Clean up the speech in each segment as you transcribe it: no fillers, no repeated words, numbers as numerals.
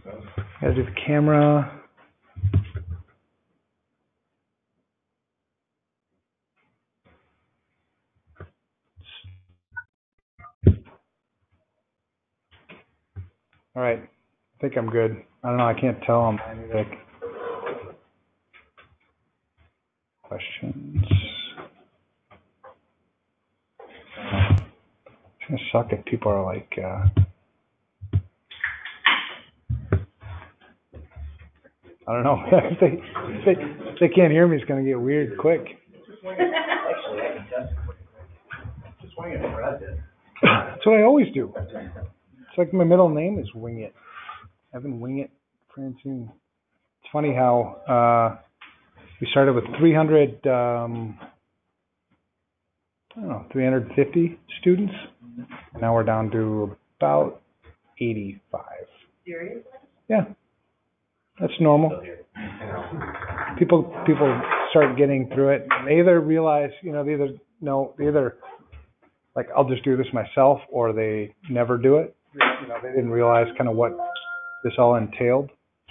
Gotta do the camera. All right, I think I'm good. I don't know, I can't tell. I'm like questions. It's gonna suck if people are like, I don't know. if they can't hear me, it's gonna get weird quick. That's what I always do. It's like my middle name is Wing It. Evan Wing It, Francine. It's funny how we started with 300, I don't know, 350 students. Now we're down to about 85. Seriously? Yeah, that's normal. People start getting through it. They either realize, they either like, I'll just do this myself, or they never do it. They didn't realize kind of what this all entailed.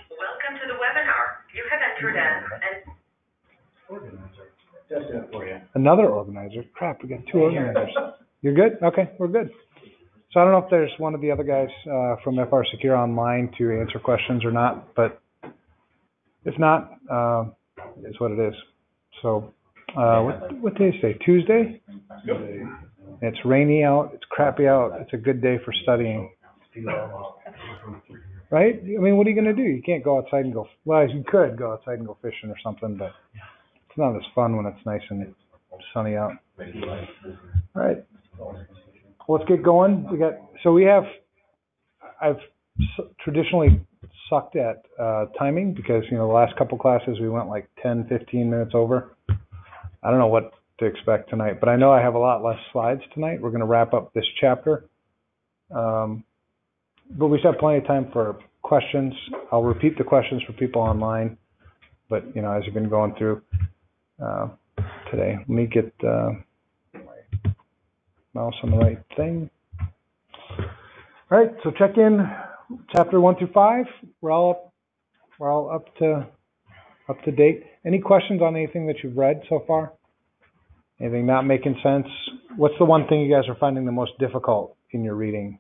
Welcome to the webinar. You have entered an Organizer. Just do it for you. Another organizer? Crap, we got two organizers. You're good? Okay, we're good. So I don't know if there's one of the other guys from FRSecure online to answer questions or not, but if not, it's what it is. So what day is today? Tuesday? Yep. It's rainy out. It's crappy out. It's a good day for studying. Right? I mean, what are you going to do? You can't go outside and go, well, you could go outside and go fishing or something, but it's not as fun when it's nice and sunny out. All right. Let's get going. I've traditionally sucked at timing because, the last couple classes we went like 10, 15 minutes over. I don't know what to expect tonight, but I know I have a lot less slides tonight. We're going to wrap up this chapter. But we still have plenty of time for questions. I'll repeat the questions for people online, but, as you've been going through today, let me get my mouse on the right thing. All right, so check in chapter 1 through 5. We're all up to date. Any questions on anything that you've read so far? Anything not making sense? What's the one thing you guys are finding the most difficult in your reading?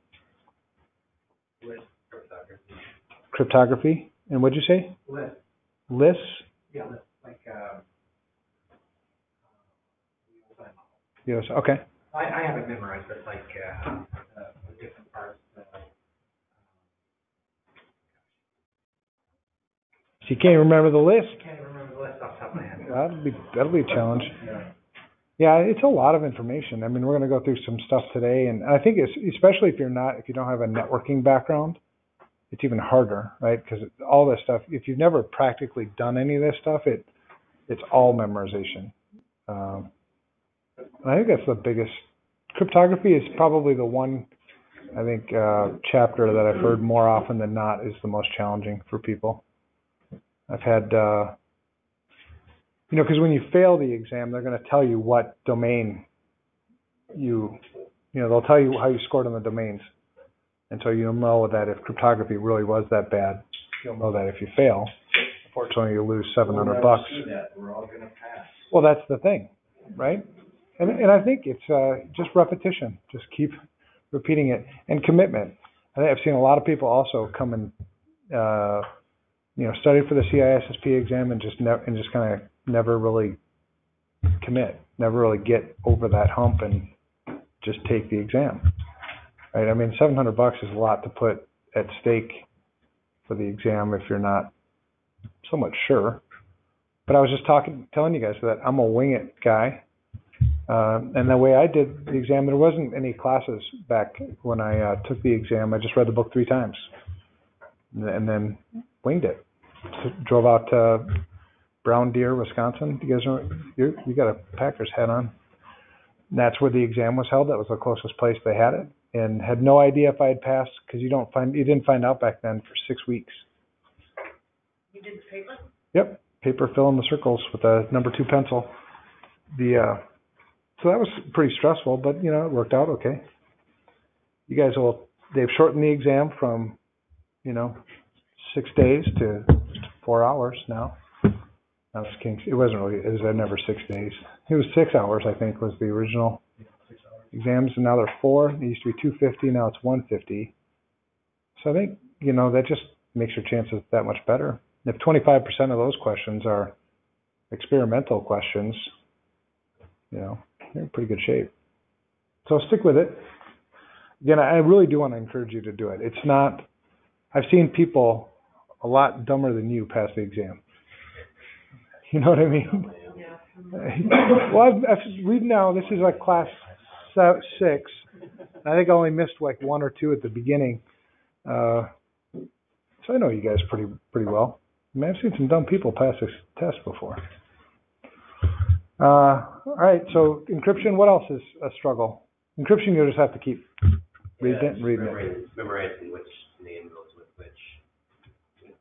Cryptography. And what'd you say? LIS? Yeah, like Yes. Okay. I have it memorized, but like the different parts. So you can't remember the list? I can't remember the list off the top of my head. That'll be a challenge. Yeah, it's a lot of information. I mean, we're going to go through some stuff today, and I think especially if you don't have a networking background, it's even harder, right? Because all this stuff, if you've never practically done any of this stuff, it's all memorization. I think that's the biggest. Cryptography is probably the one, I think, chapter that I've heard more often than not is the most challenging for people. I've had, because when you fail the exam, they're going to tell you what domain they'll tell you how you scored on the domains. And so you'll know that if cryptography really was that bad, you'll know that if you fail, unfortunately you lose $700. We're all going to pass. Well, that's the thing, right? And I think it's just repetition. Just keep repeating it. And commitment. I think I've seen a lot of people also come and, study for the CISSP exam and just kind of never really commit, never really get over that hump and just take the exam. Right? I mean, $700 is a lot to put at stake for the exam if you're not so much sure. But I was just telling you guys that I'm a wing it guy. And the way I did the exam, there wasn't any classes back when I took the exam. I just read the book 3 times and then winged it. So drove out to Brown Deer, Wisconsin. You guys you got a Packers hat on. And that's where the exam was held. That was the closest place they had it, and had no idea if I had passed because you didn't find out back then for 6 weeks. You did the paper? Yep, paper, fill in the circles with a number 2 pencil. So that was pretty stressful, but it worked out okay. You guys they've shortened the exam from 6 days to 4 hours now. Now it's King's. It wasn't really. It was never 6 days. It was 6 hours, I think, was the original exams, and now they're 4. It used to be 250. Now it's 150. So I think that just makes your chances that much better. If 25% of those questions are experimental questions, you're in pretty good shape. So stick with it. Again, I really do want to encourage you to do it. It's not. I've seen people a lot dumber than you pass the exam. You know what I mean? Well, we've now, this is like class 6. I think I only missed like 1 or 2 at the beginning. So I know you guys pretty well. I mean, I've seen some dumb people pass this test before. All right, so encryption, what else is a struggle? Encryption, you'll just have to keep reading it. Memorizing which name goes with which. Which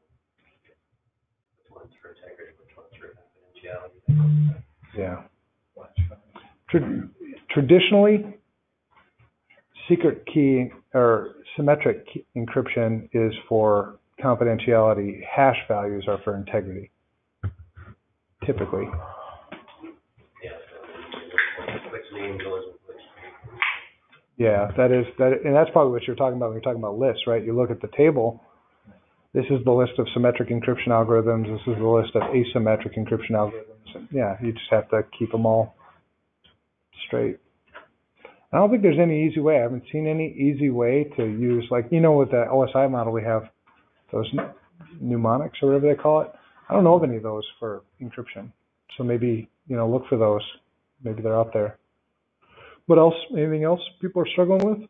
one's for integrity, which one's for confidentiality. Yeah. Traditionally, secret key or symmetric encryption is for confidentiality. Hash values are for integrity, typically. Yeah, so which name goes with which. Yeah, and that's probably what you're talking about when you're talking about lists, right? You look at the table. This is the list of symmetric encryption algorithms. This is the list of asymmetric encryption algorithms. And yeah, you just have to keep them all straight. I don't think there's any easy way. I haven't seen any easy way to use, with the OSI model we have, those mnemonics or whatever they call it. I don't know of any of those for encryption. So maybe, look for those. Maybe they're out there. What else? Anything else people are struggling with?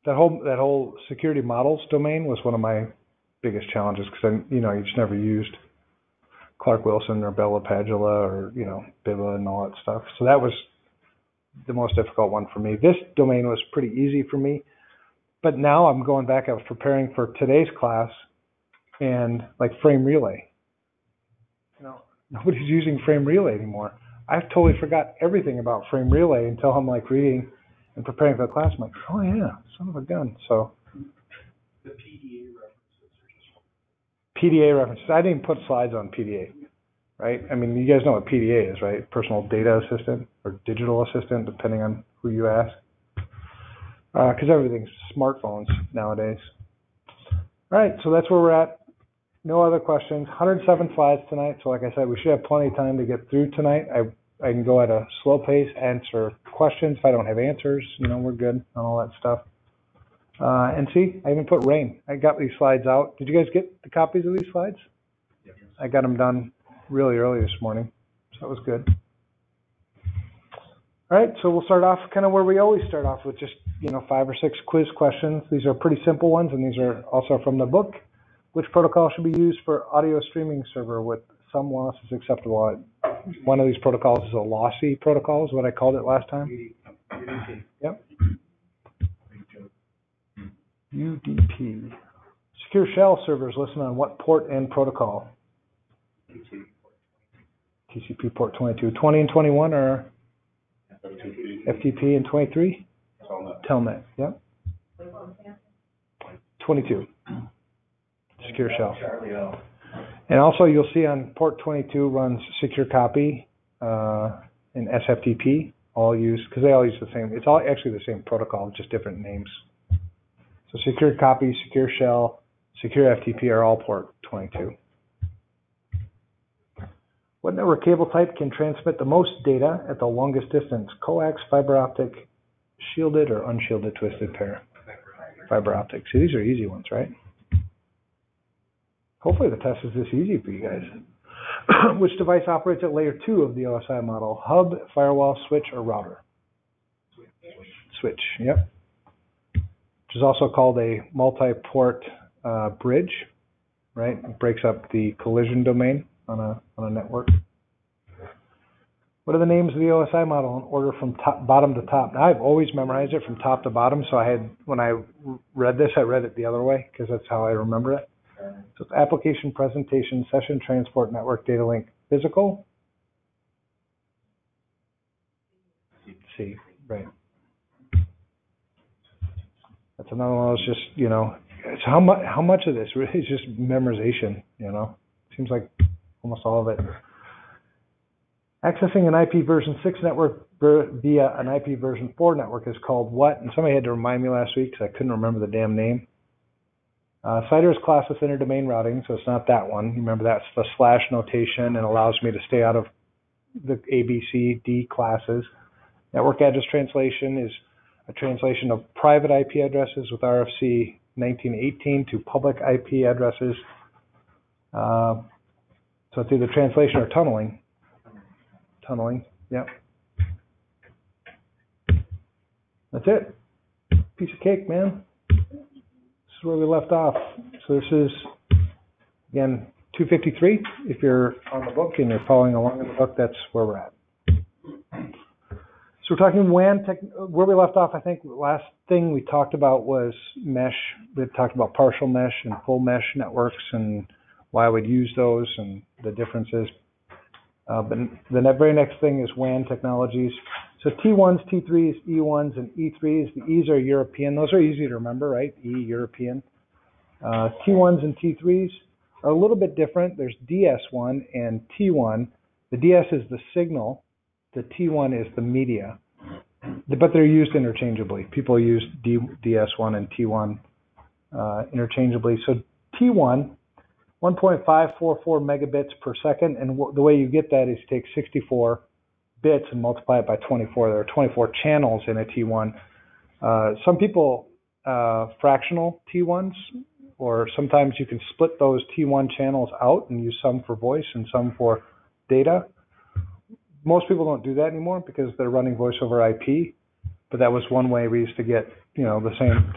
That whole security models domain was one of my biggest challenges because you just never used Clark Wilson or Bella Padula or Biba and all that stuff. So that was the most difficult one for me. This domain was pretty easy for me, but now I'm going back. I was preparing for today's class and frame relay. Nobody's using frame relay anymore. I totally forgot everything about frame relay until I'm reading and preparing for the class. I'm like, oh yeah, son of a gun. So The PDA references are just. PDA references. I didn't put slides on PDA, right? I mean, you guys know what PDA is, right? Personal Data Assistant or Digital Assistant, depending on who you ask. Because everything's smartphones nowadays. All right, so that's where we're at. No other questions. 107 slides tonight, so like I said, we should have plenty of time to get through tonight. I can go at a slow pace, answer questions. If I don't have answers, we're good on all that stuff. And see, I even put rain. I got these slides out. Did you guys get the copies of these slides? Yes. I got them done really early this morning, so that was good. All right, so we'll start off kind of where we always start off with just, 5 or 6 quiz questions. These are pretty simple ones, and these are also from the book. Which protocol should be used for audio streaming server with some losses acceptable? One of these protocols is a lossy protocol, is what I called it last time. UDP. Yep. UDP. Secure shell servers listen on what port and protocol? TCP port 22. 20 and 21 are FTP and 23? Telnet. Yep. 22. Secure shell. And also you'll see on port 22 runs secure copy and SFTP, all use, because they all use the same, it's all actually the same protocol, just different names. So secure copy, secure shell, secure FTP are all port 22. What network cable type can transmit the most data at the longest distance? Coax, fiber optic, shielded or unshielded twisted pair? Fiber optic. See, these are easy ones, right? Hopefully the test is this easy for you guys. Which device operates at layer 2 of the OSI model? Hub, firewall, switch, or router? Switch, yep. Which is also called a multi-port bridge, right? It breaks up the collision domain on a network. What are the names of the OSI model in order from bottom to top? Now, I've always memorized it from top to bottom, so when I read this, I read it the other way, because that's how I remember it. So it's application, presentation, session, transport, network, data link, physical. C, right. That's another one of those just, So how much of this really is just memorization, you know? Seems like almost all of it. Accessing an IP version 6 network via an IP version 4 network is called what? And somebody had to remind me last week because I couldn't remember the damn name. CIDR is classed with interdomain routing, so it's not that one. You remember that's the slash notation and allows me to stay out of the A, B, C, D classes. Network address translation is a translation of private IP addresses with RFC 1918 to public IP addresses. So it's either translation or tunneling. Tunneling, yep. That's it. Piece of cake, man. This is where we left off. So this is, again, 253. If you're on the book and you're following along in the book, that's where we're at. So we're talking WAN tech. Where we left off, I think the last thing we talked about was mesh. We talked about partial mesh and full mesh networks and why I would use those and the differences. But the very next thing is WAN technologies. So T1s, T3s, E1s, and E3s. The E's are European. Those are easy to remember, right? E, European. T1s and T3s are a little bit different. There's DS1 and T1. The DS is the signal. The T1 is the media. But they're used interchangeably. People use DS1 and T1 interchangeably. So T1, 1.544 megabits per second. And the way you get that is you take 64 bits and multiply it by 24. There are 24 channels in a T1. Some people fractional T1s, or sometimes you can split those T1 channels out and use some for voice and some for data. Most people don't do that anymore because they're running voice over IP, but that was one way we used to get, you know, the same.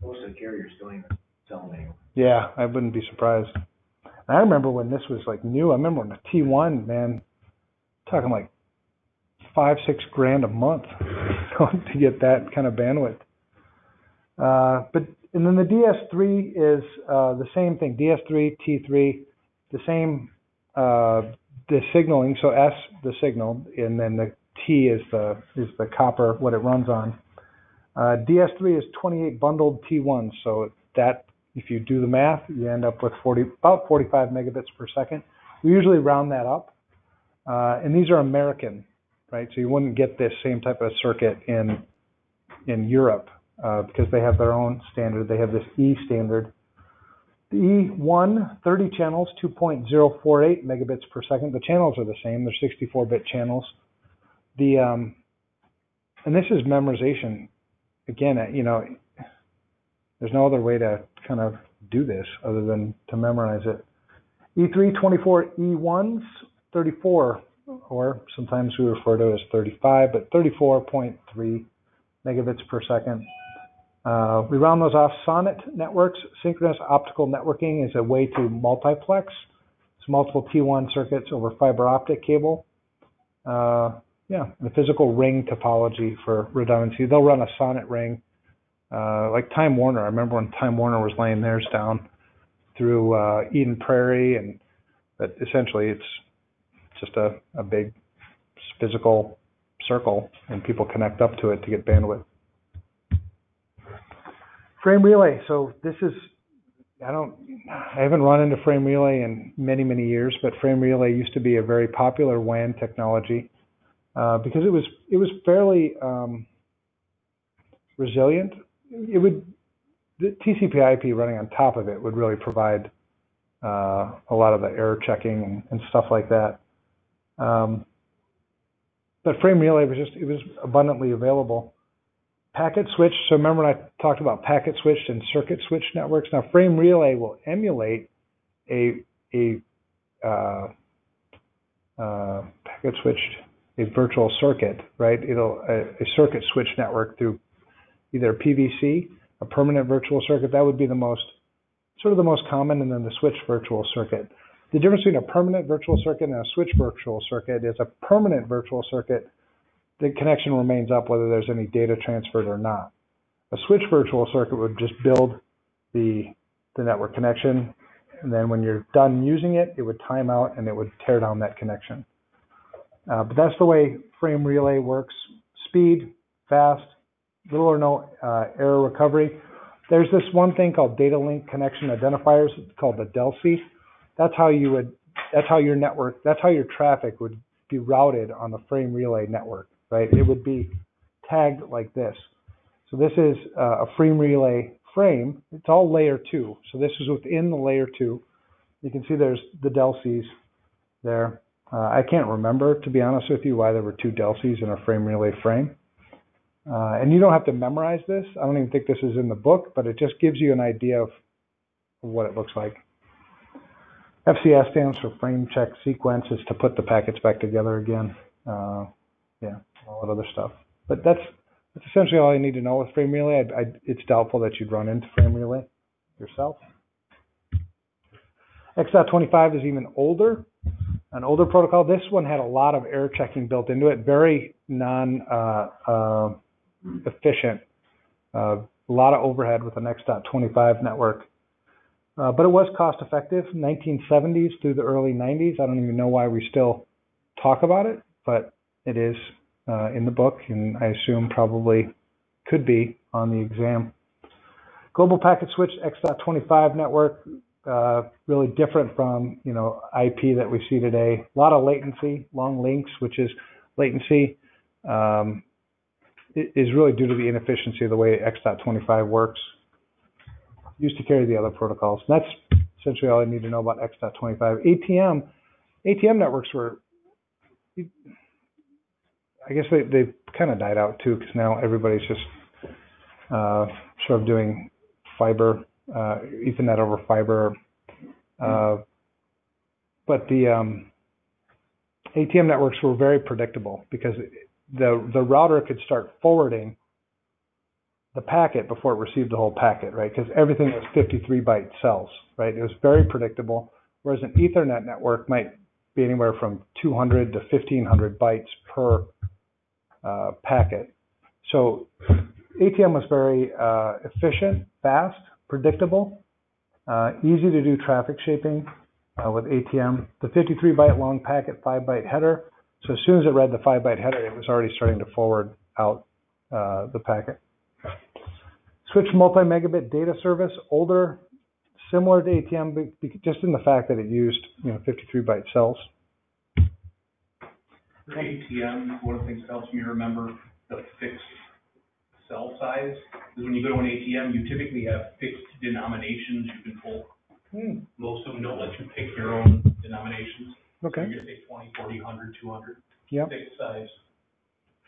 Most of the carriers don't even sell them anymore. Yeah, I wouldn't be surprised. And I remember when this was like new. I remember when the T1, man, talking like $5-6 grand a month to get that kind of bandwidth. And then the DS3 is the same thing. DS3, T3, the same. The signaling, so S the signal, and then the T is the copper, what it runs on. DS3 is 28 bundled T1s, so that if you do the math, you end up with about 45 megabits per second. We usually round that up, and these are American, right? So you wouldn't get this same type of circuit in Europe because they have their own standard. They have this E standard. The E1, 30 channels, 2.048 megabits per second. The channels are the same. They're 64-bit channels. And this is memorization. Again, you know, there's no other way to kind of do this other than to memorize it. E3, 24 E1s, 34, or sometimes we refer to it as 35, but 34.3 megabits per second. We round those off. SONET networks, synchronous optical networking, is a way to multiplex. It's multiple T1 circuits over fiber optic cable. The physical ring topology for redundancy. They'll run a SONET ring, like Time Warner. I remember when Time Warner was laying theirs down through Eden Prairie, but essentially it's just a big physical circle, and people connect up to it to get bandwidth. Frame relay. So this is, I haven't run into frame relay in many, many years, but frame relay used to be a very popular WAN technology because it was fairly resilient. The TCP/IP running on top of it would really provide a lot of the error checking and stuff like that. But frame relay was abundantly available. Packet switch, so remember when I talked about packet switched and circuit switched networks? Now frame relay will emulate a packet switched, a virtual circuit, right? It'll a circuit switch network through either PVC, a permanent virtual circuit. That would be the most common, and then the switch virtual circuit. The difference between a permanent virtual circuit and a switch virtual circuit is a permanent virtual circuit, the connection remains up whether there's any data transferred or not. A switch virtual circuit would just build the network connection, and then when you're done using it, it would time out and it would tear down that connection. But that's the way frame relay works. Speed, fast, little or no error recovery. There's this one thing called data link connection identifiers. It's called the HDLC. That's how your traffic would be routed on the frame relay network, right? It would be tagged like this. So this is a frame relay frame. It's all layer 2. So this is within the layer 2. You can see there's the HDLCs there. I can't remember, to be honest with you, why there were 2 HDLCs in a frame relay frame. And you don't have to memorize this. I don't even think this is in the book, but it just gives you an idea of what it looks like. FCS stands for frame check sequence, is to put the packets back together again. Yeah, all that other stuff. But that's essentially all you need to know with frame relay. It's doubtful that you'd run into frame relay yourself. X.25 is even older, an older protocol. This one had a lot of error checking built into it, very efficient. A lot of overhead with an X.25 network. But it was cost effective, 1970s through the early 90s. I don't even know why we still talk about it, but it is in the book, and I assume probably could be on the exam. Global Packet Switch X.25 network, really different from IP that we see today. A lot of latency, long links, which is latency. Is really due to the inefficiency of the way X.25 works. Used to carry the other protocols. And that's essentially all I need to know about X.25. ATM networks were, I guess they kind of died out too, because now everybody's just sort of doing fiber, Ethernet over fiber. But the ATM networks were very predictable because the router could start forwarding the packet before it received the whole packet, right? Because everything was 53-byte cells, right? It was very predictable, whereas an Ethernet network might be anywhere from 200 to 1,500 bytes per packet. So ATM was very efficient, fast, predictable, easy to do traffic shaping with ATM. The 53-byte long packet, 5-byte header. So as soon as it read the 5-byte header, it was already starting to forward out the packet. Switch multi-megabit data service, older, similar to ATM, but just in the fact that it used 53-byte cells. For ATM, one of the things that helps me remember the fixed cell size is when you go to an ATM, you typically have fixed denominations you can pull. Most of them don't let you pick your own denominations. Okay. So you're going to take 20, 40, 100, 200. Yep. Fixed size.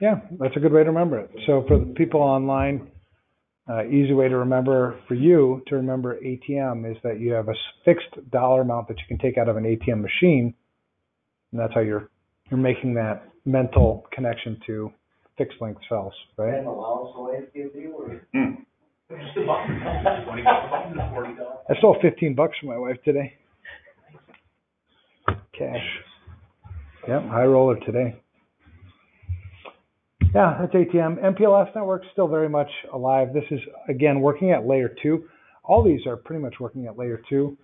Yeah, that's a good way to remember it. So for the people online, easy way to remember for you to remember ATM is that you have a fixed dollar amount that you can take out of an ATM machine, and that's how you're making that mental connection to fixed length cells, right? And allowance away to give you, or? Just a button. $20, $40. I stole $15 from my wife today. Cash. Yep, high roller today. Yeah, that's ATM. MPLS Network still very much alive. This is, again, working at layer 2. All these are pretty much working at layer 2.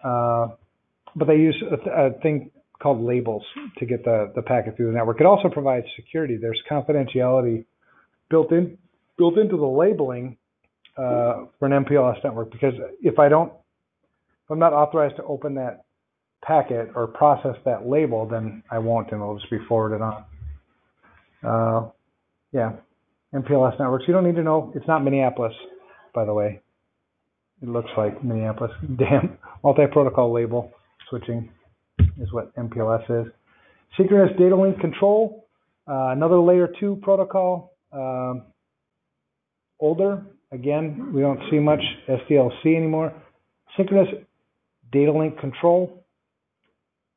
But they use a thing called labels to get the packet through the network. It also provides security. There's confidentiality built into the labeling for an MPLS network, because if I'm not authorized to open that packet or process that label, then I won't, and it'll just be forwarded on. Yeah, MPLS networks. You don't need to know. It's not Minneapolis, by the way. It looks like Minneapolis. Damn. Multi-protocol label switching is what MPLS is. Synchronous data link control. Another layer 2 protocol. Older. Again, we don't see much SDLC anymore. Synchronous data link control.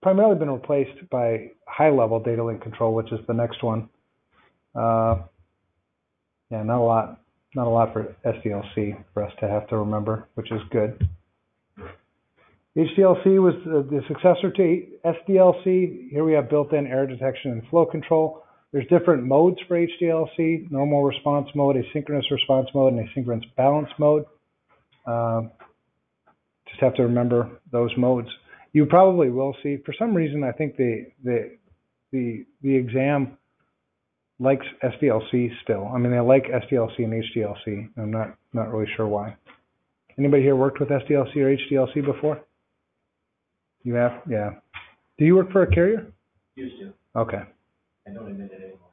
Primarily been replaced by high-level data link control, which is the next one. Yeah, not a lot for SDLC for us to have to remember, which is good. HDLC was the successor to SDLC. Here we have built-in error detection and flow control. There's different modes for HDLC: normal response mode, asynchronous response mode, and asynchronous balance mode. Just have to remember those modes. You probably will see, for some reason, I think the exam likes SDLC still. I mean, they like SDLC and HDLC. I'm not really sure why. Anybody here worked with SDLC or HDLC before? You have? Yeah. Do you work for a carrier? Used to. Okay. I don't admit it anymore.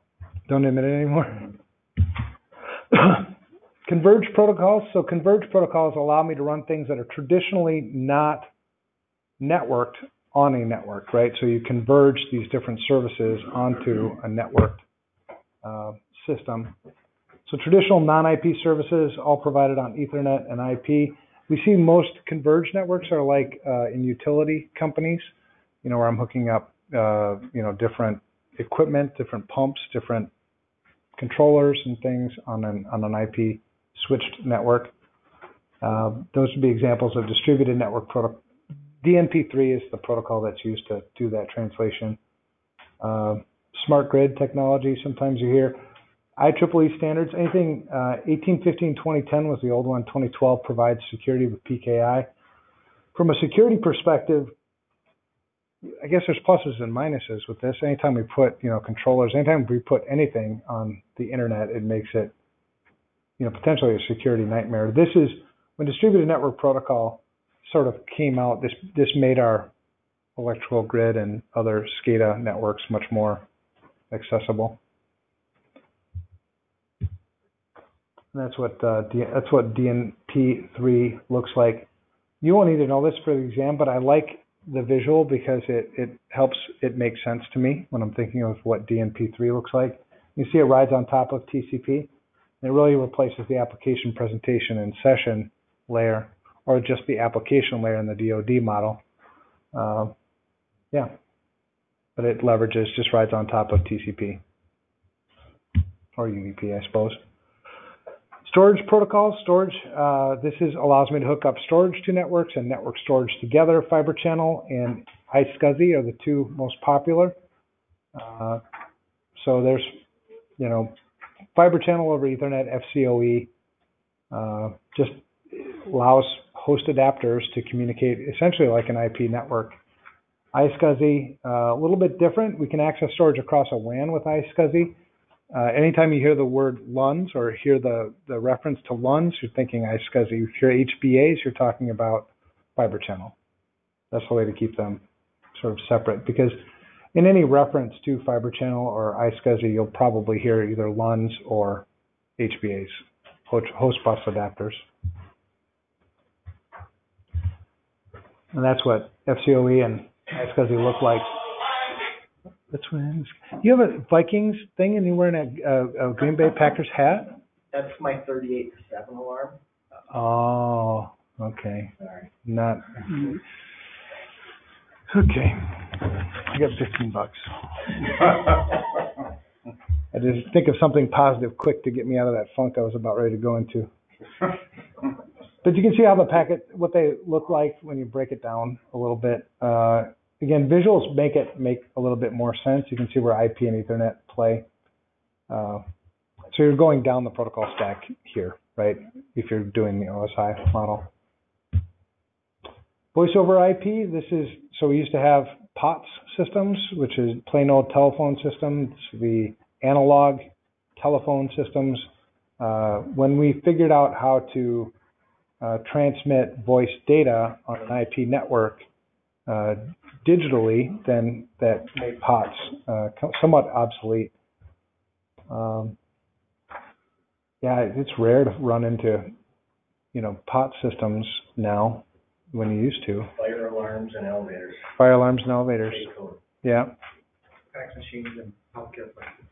Don't admit it anymore? Converged protocols. So converged protocols allow me to run things that are traditionally not networked on a network, right? So you converge these different services onto a networked system. So traditional non-IP services all provided on Ethernet and IP. We see most converged networks are like in utility companies, you know, where I'm hooking up, you know, different equipment, different pumps, different controllers and things on an IP switched network. Those would be examples of distributed network protocol. DNP3 is the protocol that's used to do that translation. Smart grid technology, sometimes you hear. IEEE standards, anything 1815, 2010 was the old one, 2012 provides security with PKI. From a security perspective, I guess there's pluses and minuses with this. Anytime we put, you know, controllers, anytime we put anything on the internet, it makes it, you know, potentially a security nightmare. This is, when distributed network protocol sort of came out, this made our electrical grid and other SCADA networks much more accessible. And that's what DNP3 looks like. You won't need to know this for the exam, but I like the visual because it helps it make sense to me when I'm thinking of what DNP3 looks like. You see it rides on top of TCP. And it really replaces the application presentation and session layer, or just the application layer in the DoD model. Yeah, but it leverages, just rides on top of TCP or UDP, I suppose. Storage protocols, this allows me to hook up storage to networks and network storage together. Fiber channel and iSCSI are the two most popular. So there's, you know, fiber channel over Ethernet, FCOE, just allows host adapters to communicate essentially like an IP network. iSCSI, a little bit different. We can access storage across a WAN with iSCSI. Anytime you hear the word LUNs or hear the reference to LUNs, you're thinking iSCSI. If you hear HBAs, you're talking about fiber channel. That's the way to keep them sort of separate, because in any reference to fiber channel or iSCSI, you'll probably hear either LUNs or HBAs, host bus adapters. And that's what FCOE and iSCSI look like. That's what it is. You have a Vikings thing and you're wearing a Green Bay Packers hat? That's my 38-7 alarm. Oh, okay. Sorry. Not. Okay. I got $15. I just think of something positive quick to get me out of that funk I was about ready to go into. But you can see how the packet, what they look like when you break it down a little bit. Again, visuals make a little bit more sense. You can see where IP and Ethernet play. So you're going down the protocol stack here, right? If you're doing the OSI model. Voice over IP, this is, so we used to have POTS systems, which is plain old telephone systems, the analog telephone systems. When we figured out how to transmit voice data on an IP network digitally, then that made POTS somewhat obsolete. Yeah, it's rare to run into, you know, POTS systems now when you used to. Fire alarms and elevators. Fire alarms and elevators. Yeah. Fax machines and healthcare places.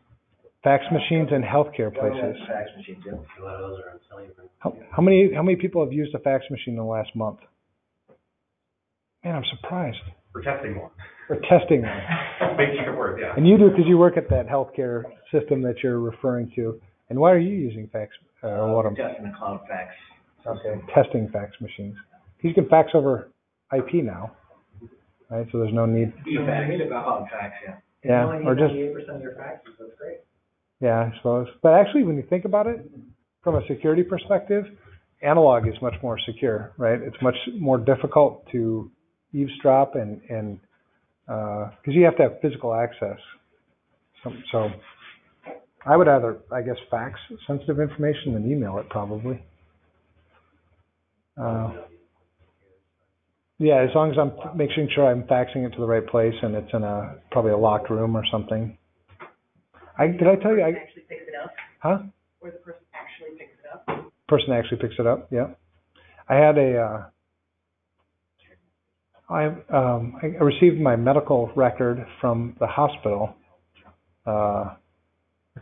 Fax machines and healthcare places. Fax machines, yeah. A lot of those are on cellular. How many people have used a fax machine in the last month? Man, I'm surprised. We're testing one. We're testing them. Making it work, yeah. And you do, because you work at that healthcare system that you're referring to. And why are you using fax? Testing a cloud fax. Okay, testing fax machines. You can fax over IP now, right? So there's no need. You need a cloud fax, yeah. Yeah, or just 98% of your faxes, that's great. Yeah, I suppose. But actually, when you think about it, from a security perspective, analog is much more secure, right? It's much more difficult to eavesdrop and because you have to have physical access. So I would rather, I guess, fax sensitive information than email it probably. Yeah, as long as I'm making sure I'm faxing it to the right place and it's in probably a locked room or something. Did I tell you? Actually picks it up, Huh? or the person actually picks it up. Person actually picks it up. Yeah. I had I received my medical record from the hospital a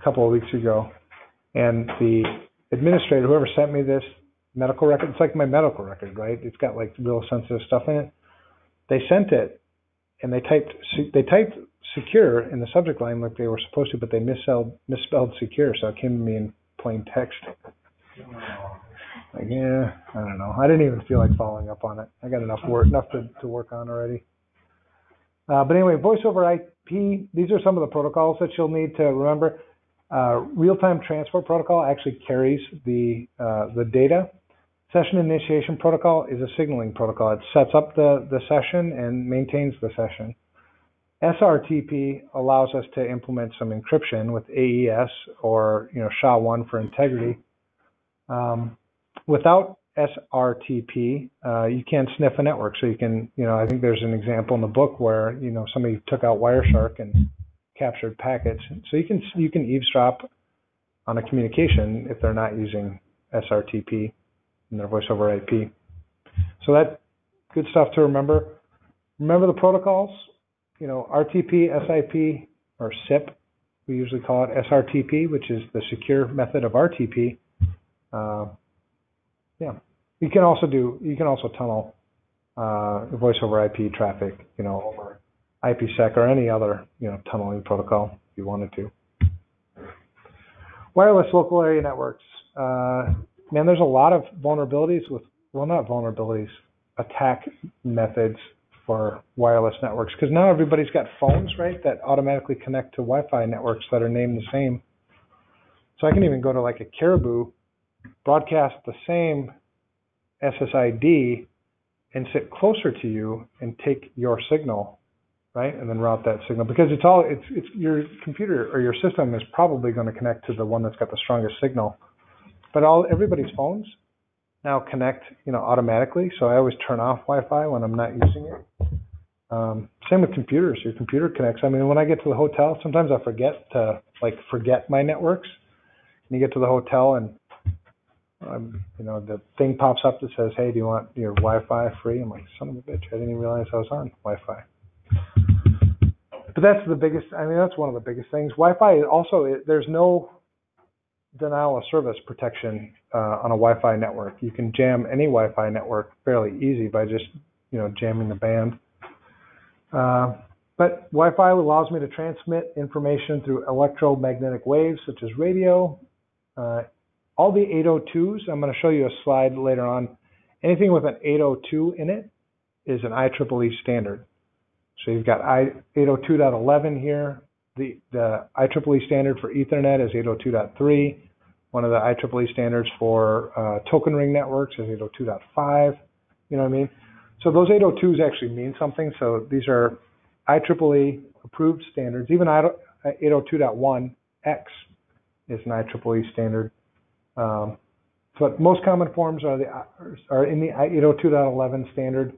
couple of weeks ago, and the administrator, whoever sent me this medical record, it's like my medical record, right? It's got like real sensitive stuff in it. They sent it, and they typed secure in the subject line like they were supposed to, but they misspelled secure, so it came to me in plain text. Like, yeah, I don't know. I didn't even feel like following up on it. I got enough to work on already. But anyway, voice over IP, these are some of the protocols that you'll need to remember. Real-time transport protocol actually carries the data. Session initiation protocol is a signaling protocol. It sets up the session and maintains the session. SRTP allows us to implement some encryption with AES or SHA-1 for integrity. Without SRTP, you can't sniff a network. So you can, I think there's an example in the book where somebody took out Wireshark and captured packets. So you can eavesdrop on a communication if they're not using SRTP in their voice over IP. So that's good stuff to remember. Remember the protocols. RTP, SIP, or SIP. We usually call it SRTP, which is the secure method of RTP. Yeah, you can also tunnel voice over IP traffic, over IPsec or any other tunneling protocol if you wanted to. Wireless local area networks. Man, there's a lot of vulnerabilities not vulnerabilities, attack methods for wireless networks, because now everybody's got phones, right, that automatically connect to Wi-Fi networks that are named the same. So I can even go to like a Caribou, broadcast the same SSID, and sit closer to you and take your signal, right, and then route that signal, because it's your computer or your system is probably going to connect to the one that's got the strongest signal. But everybody's phones now connect, automatically. So I always turn off Wi-Fi when I'm not using it. Same with computers. Your computer connects. I mean, when I get to the hotel, sometimes I forget my networks. And you get to the hotel and the thing pops up that says, "Hey, do you want your Wi-Fi free?" I'm like, son of a bitch, I didn't even realize I was on Wi-Fi. But that's the biggest. I mean, that's one of the biggest things. Wi-Fi also, there's no denial of service protection on a Wi-Fi network. You can jam any Wi-Fi network fairly easy by just jamming the band. But Wi-Fi allows me to transmit information through electromagnetic waves such as radio. All the 802s, I'm going to show you a slide later on. Anything with an 802 in it is an IEEE standard. So you've got 802.11 here. The IEEE standard for Ethernet is 802.3. One of the IEEE standards for token ring networks is 802.5. You know what I mean? So those 802s actually mean something. So these are IEEE approved standards. Even 802.1x is an IEEE standard. But most common forms are in the 802.11 standard.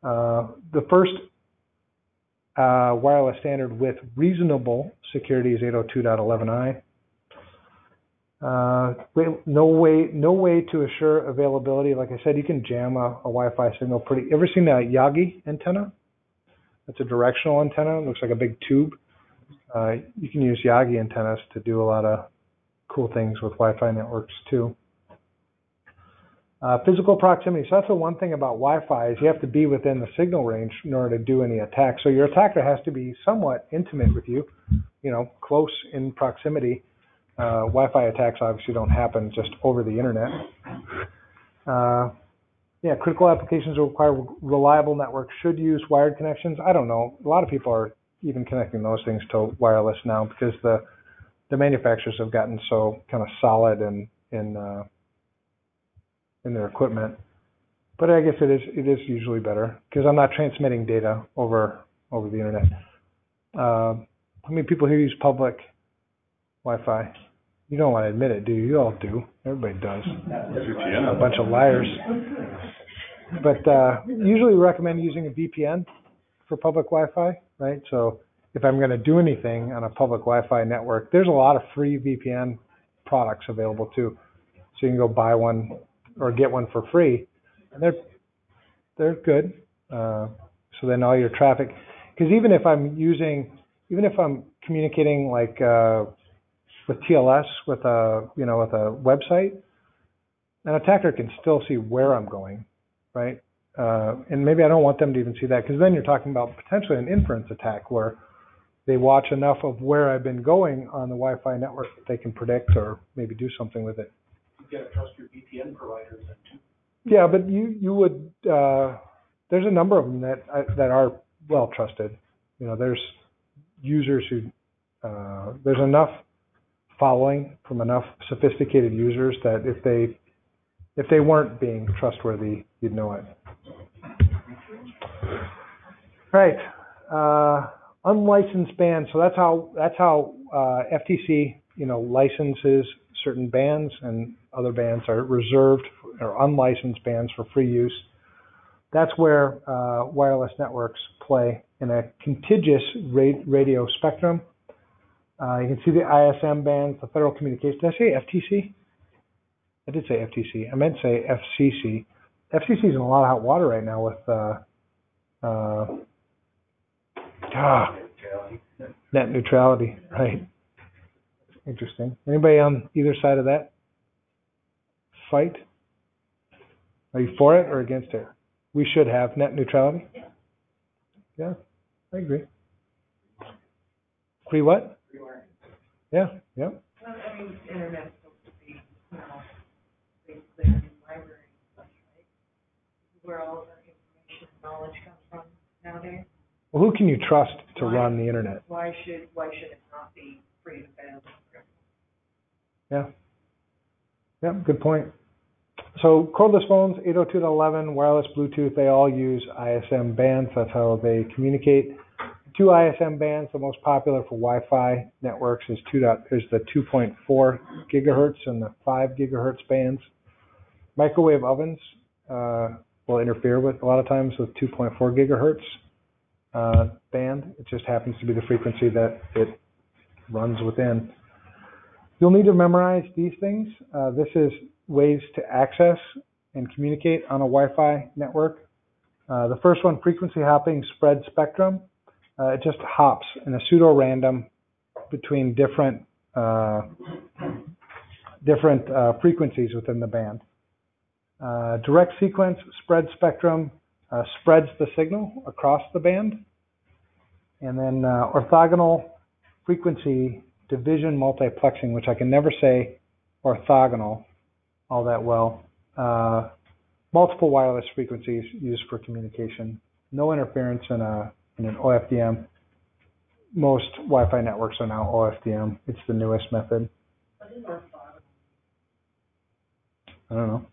The first wireless standard with reasonable security is 802.11i. No way to assure availability. Like I said, you can jam a Wi-Fi signal pretty. Ever seen a Yagi antenna? That's a directional antenna. It looks like a big tube. You can use Yagi antennas to do a lot of cool things with Wi-Fi networks too. Physical proximity. So that's the one thing about Wi-Fi is you have to be within the signal range in order to do any attack. So your attacker has to be somewhat intimate with you, close in proximity. Wi-Fi attacks obviously don't happen just over the internet. Critical applications require reliable networks. Should use wired connections. I don't know. A lot of people are even connecting those things to wireless now because the manufacturers have gotten so kind of solid in their equipment. But I guess it is usually better because I'm not transmitting data over the internet. How many people here use public Wi-Fi? You don't want to admit it, do you? You all do. Everybody does. VPN. A bunch of liars. But usually recommend using a VPN for public Wi-Fi, right? So if I'm going to do anything on a public Wi-Fi network, there's a lot of free VPN products available too. So you can go buy one or get one for free, and they're good. So then all your traffic, because even if I'm communicating like with TLS with a website, an attacker can still see where I'm going, right? And maybe I don't want them to even see that, because then you're talking about potentially an inference attack where they watch enough of where I've been going on the Wi-Fi network that they can predict or maybe do something with it. You gotta trust your VPN providers then too. Yeah, but you would. There's a number of them that are well trusted. There's users who there's enough following from enough sophisticated users that if they weren't being trustworthy, you'd know it. Right. Unlicensed bands. So that's how FTC licenses certain bands, and other bands are reserved or unlicensed bands for free use. That's where wireless networks play in a contiguous radio spectrum. You can see the ISM bands, the Federal Communications. Did I say FTC? I did say FTC. I meant to say FCC. FCC is in a lot of hot water right now with net neutrality. Right. Interesting. Anybody on either side of that fight? Are you for it or against it? We should have net neutrality? Yeah, I agree. Free what? Free market. Yeah, yeah. Well, I mean, internet's supposed to be, basically a library and such, right? Where all of our information and knowledge comes from nowadays. Well, who can you trust to run the internet? Why should it not be free and available? Yeah. Yeah, good point. So cordless phones, 802.11, wireless Bluetooth, they all use ISM bands. That's how they communicate. Two ISM bands, the most popular for Wi-Fi networks is the 2.4 gigahertz and the 5 gigahertz bands. Microwave ovens will interfere with a lot of times with 2.4 gigahertz band. It just happens to be the frequency that it runs within. You'll need to memorize these things. This is ways to access and communicate on a Wi-Fi network. The first one, frequency hopping spread spectrum. It just hops in a pseudo-random between different frequencies within the band. Direct sequence spread spectrum spreads the signal across the band. And then orthogonal frequency division multiplexing, which I can never say orthogonal all that well. Multiple wireless frequencies used for communication. No interference in an OFDM. Most Wi-Fi networks are now OFDM. It's the newest method. What is orthogonal? I don't know.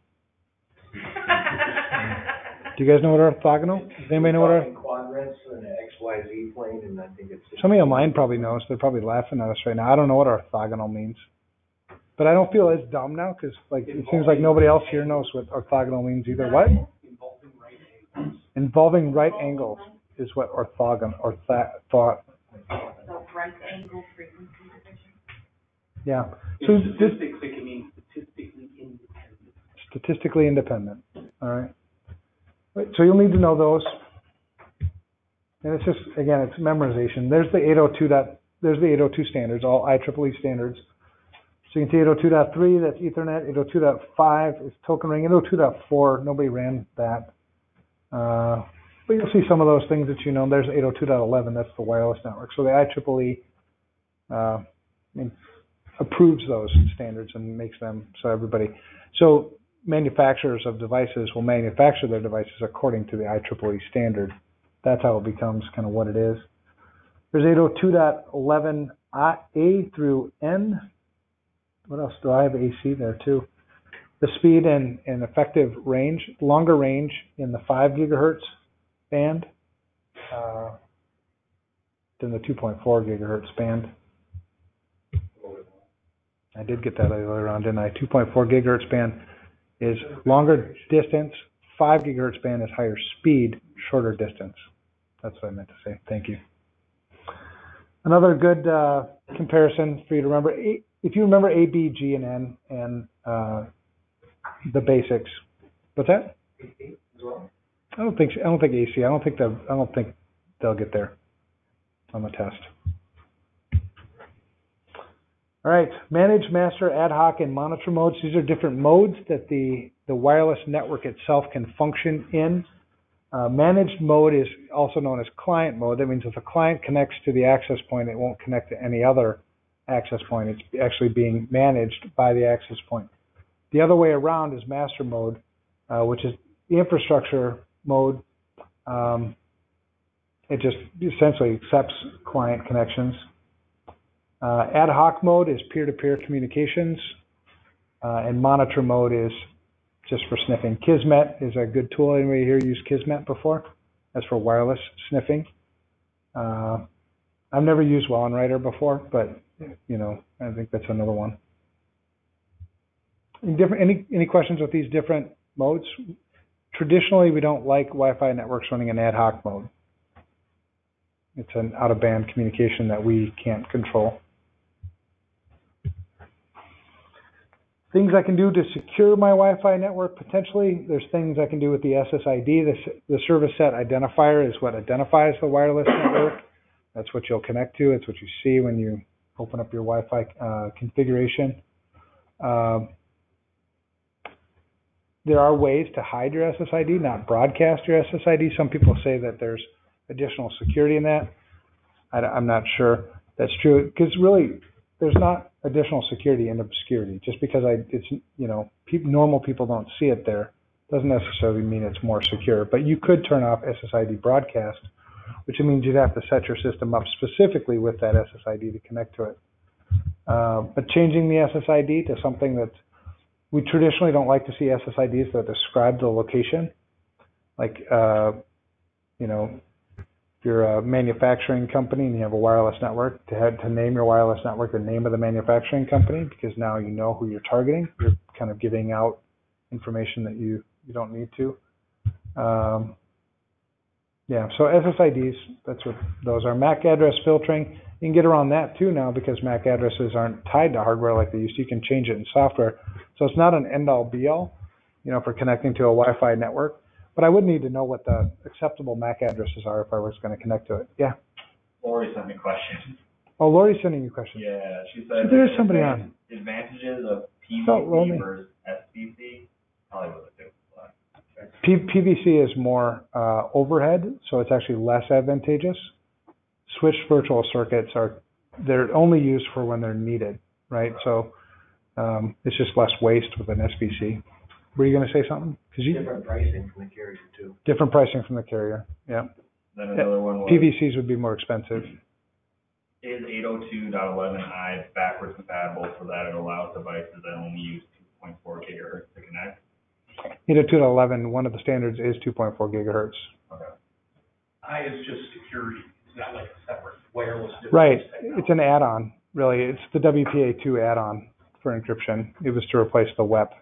Do you guys know what orthogonal? Does anybody know what Quadrants and an XYZ plane, and I think it's. Somebody online probably knows. They're probably laughing at us right now. I don't know what orthogonal means. But I don't feel as dumb now because it seems like nobody else here knows what orthogonal means either. What? Involving right angles. Involving right angles is what orthogonal So right angle frequency division? Yeah. So statistics, it can mean statistically independent. Statistically independent. All right. So you'll need to know those. And it's just, again, it's memorization. There's the 802 standards, all IEEE standards. So you can see 802.3, that's Ethernet. 802.5 is token ring. 802.4, nobody ran that. But you'll see some of those things that you know. There's 802.11, that's the wireless network. So the IEEE approves those standards and makes them so everybody. So manufacturers of devices will manufacture their devices according to the IEEE standard. That's how it becomes kind of what it is. There's 802.11a through N. What else do I have? AC there too. The speed and effective range, longer range in the 5 gigahertz band than the 2.4 gigahertz band. I did get that earlier on, didn't I? 2.4 gigahertz band is longer distance, 5 gigahertz band is higher speed, shorter distance. That's what I meant to say. Thank you. Another good comparison for you to remember, if you remember A, B, G, and N, and the basics. What's that? AC as well? I don't think AC. I don't think they'll get there on the test. All right, manage, master, ad hoc, and monitor modes. These are different modes that the wireless network itself can function in. Managed mode is also known as client mode. That means if a client connects to the access point, it won't connect to any other access point. It's actually being managed by the access point. The other way around is master mode, which is the infrastructure mode. It just essentially accepts client connections. Ad hoc mode is peer-to-peer communications, and monitor mode is just for sniffing. Kismet is a good tool. Anybody here used Kismet before? That's for wireless sniffing. I've never used Wellenreiter before, but you know, I think that's another one. Any questions with these different modes? Traditionally, we don't like Wi-Fi networks running in ad hoc mode. It's an out-of-band communication that we can't control. Things I can do to secure my Wi-Fi network, potentially. There's things I can do with the SSID. The service set identifier is what identifies the wireless network. That's what you'll connect to. It's what you see when you open up your Wi-Fi configuration. There are ways to hide your SSID, not broadcast your SSID. Some people say that there's additional security in that. I'm not sure that's true, because really there's not additional security in obscurity. Just because it's, you know, normal people don't see it there doesn't necessarily mean it's more secure. But you could turn off SSID broadcast, which means you'd have to set your system up specifically with that SSID to connect to it. But changing the SSID to something that we traditionally don't like to see SSIDs that describe the location, like you know, if you're a manufacturing company and you have a wireless network, to name your wireless network the name of the manufacturing company, because now you know who you're targeting. You're kind of giving out information that you don't need to. Yeah, so SSIDs, that's what those are. MAC address filtering, you can get around that too now, because MAC addresses aren't tied to hardware like they used to. You can change it in software. So it's not an end-all be-all, you know, for connecting to a Wi-Fi network. But I would need to know what the acceptable MAC addresses are if I was going to connect to it. Yeah. Lori sent me questions. Oh, Lori's sending you questions. Yeah, she said there is somebody on. Advantages of Oh, PVC versus SBC. Probably was a good one. PVC is more overhead, so it's actually less advantageous. Switched virtual circuits they're only used for when they're needed, right? So it's just less waste with an SBC. Were you going to say something? Different pricing from the carrier too. Different pricing from the carrier, yeah. Then another one was, PVCs would be more expensive. Is 802.11i backwards compatible so that it allows devices that only use 2.4 gigahertz to connect? 802.11, one of the standards is 2.4 gigahertz. Okay. I is just security. It's not like a separate wireless device. Right. technology. It's an add-on, really. It's the WPA2 add-on for encryption. It was to replace the WEP,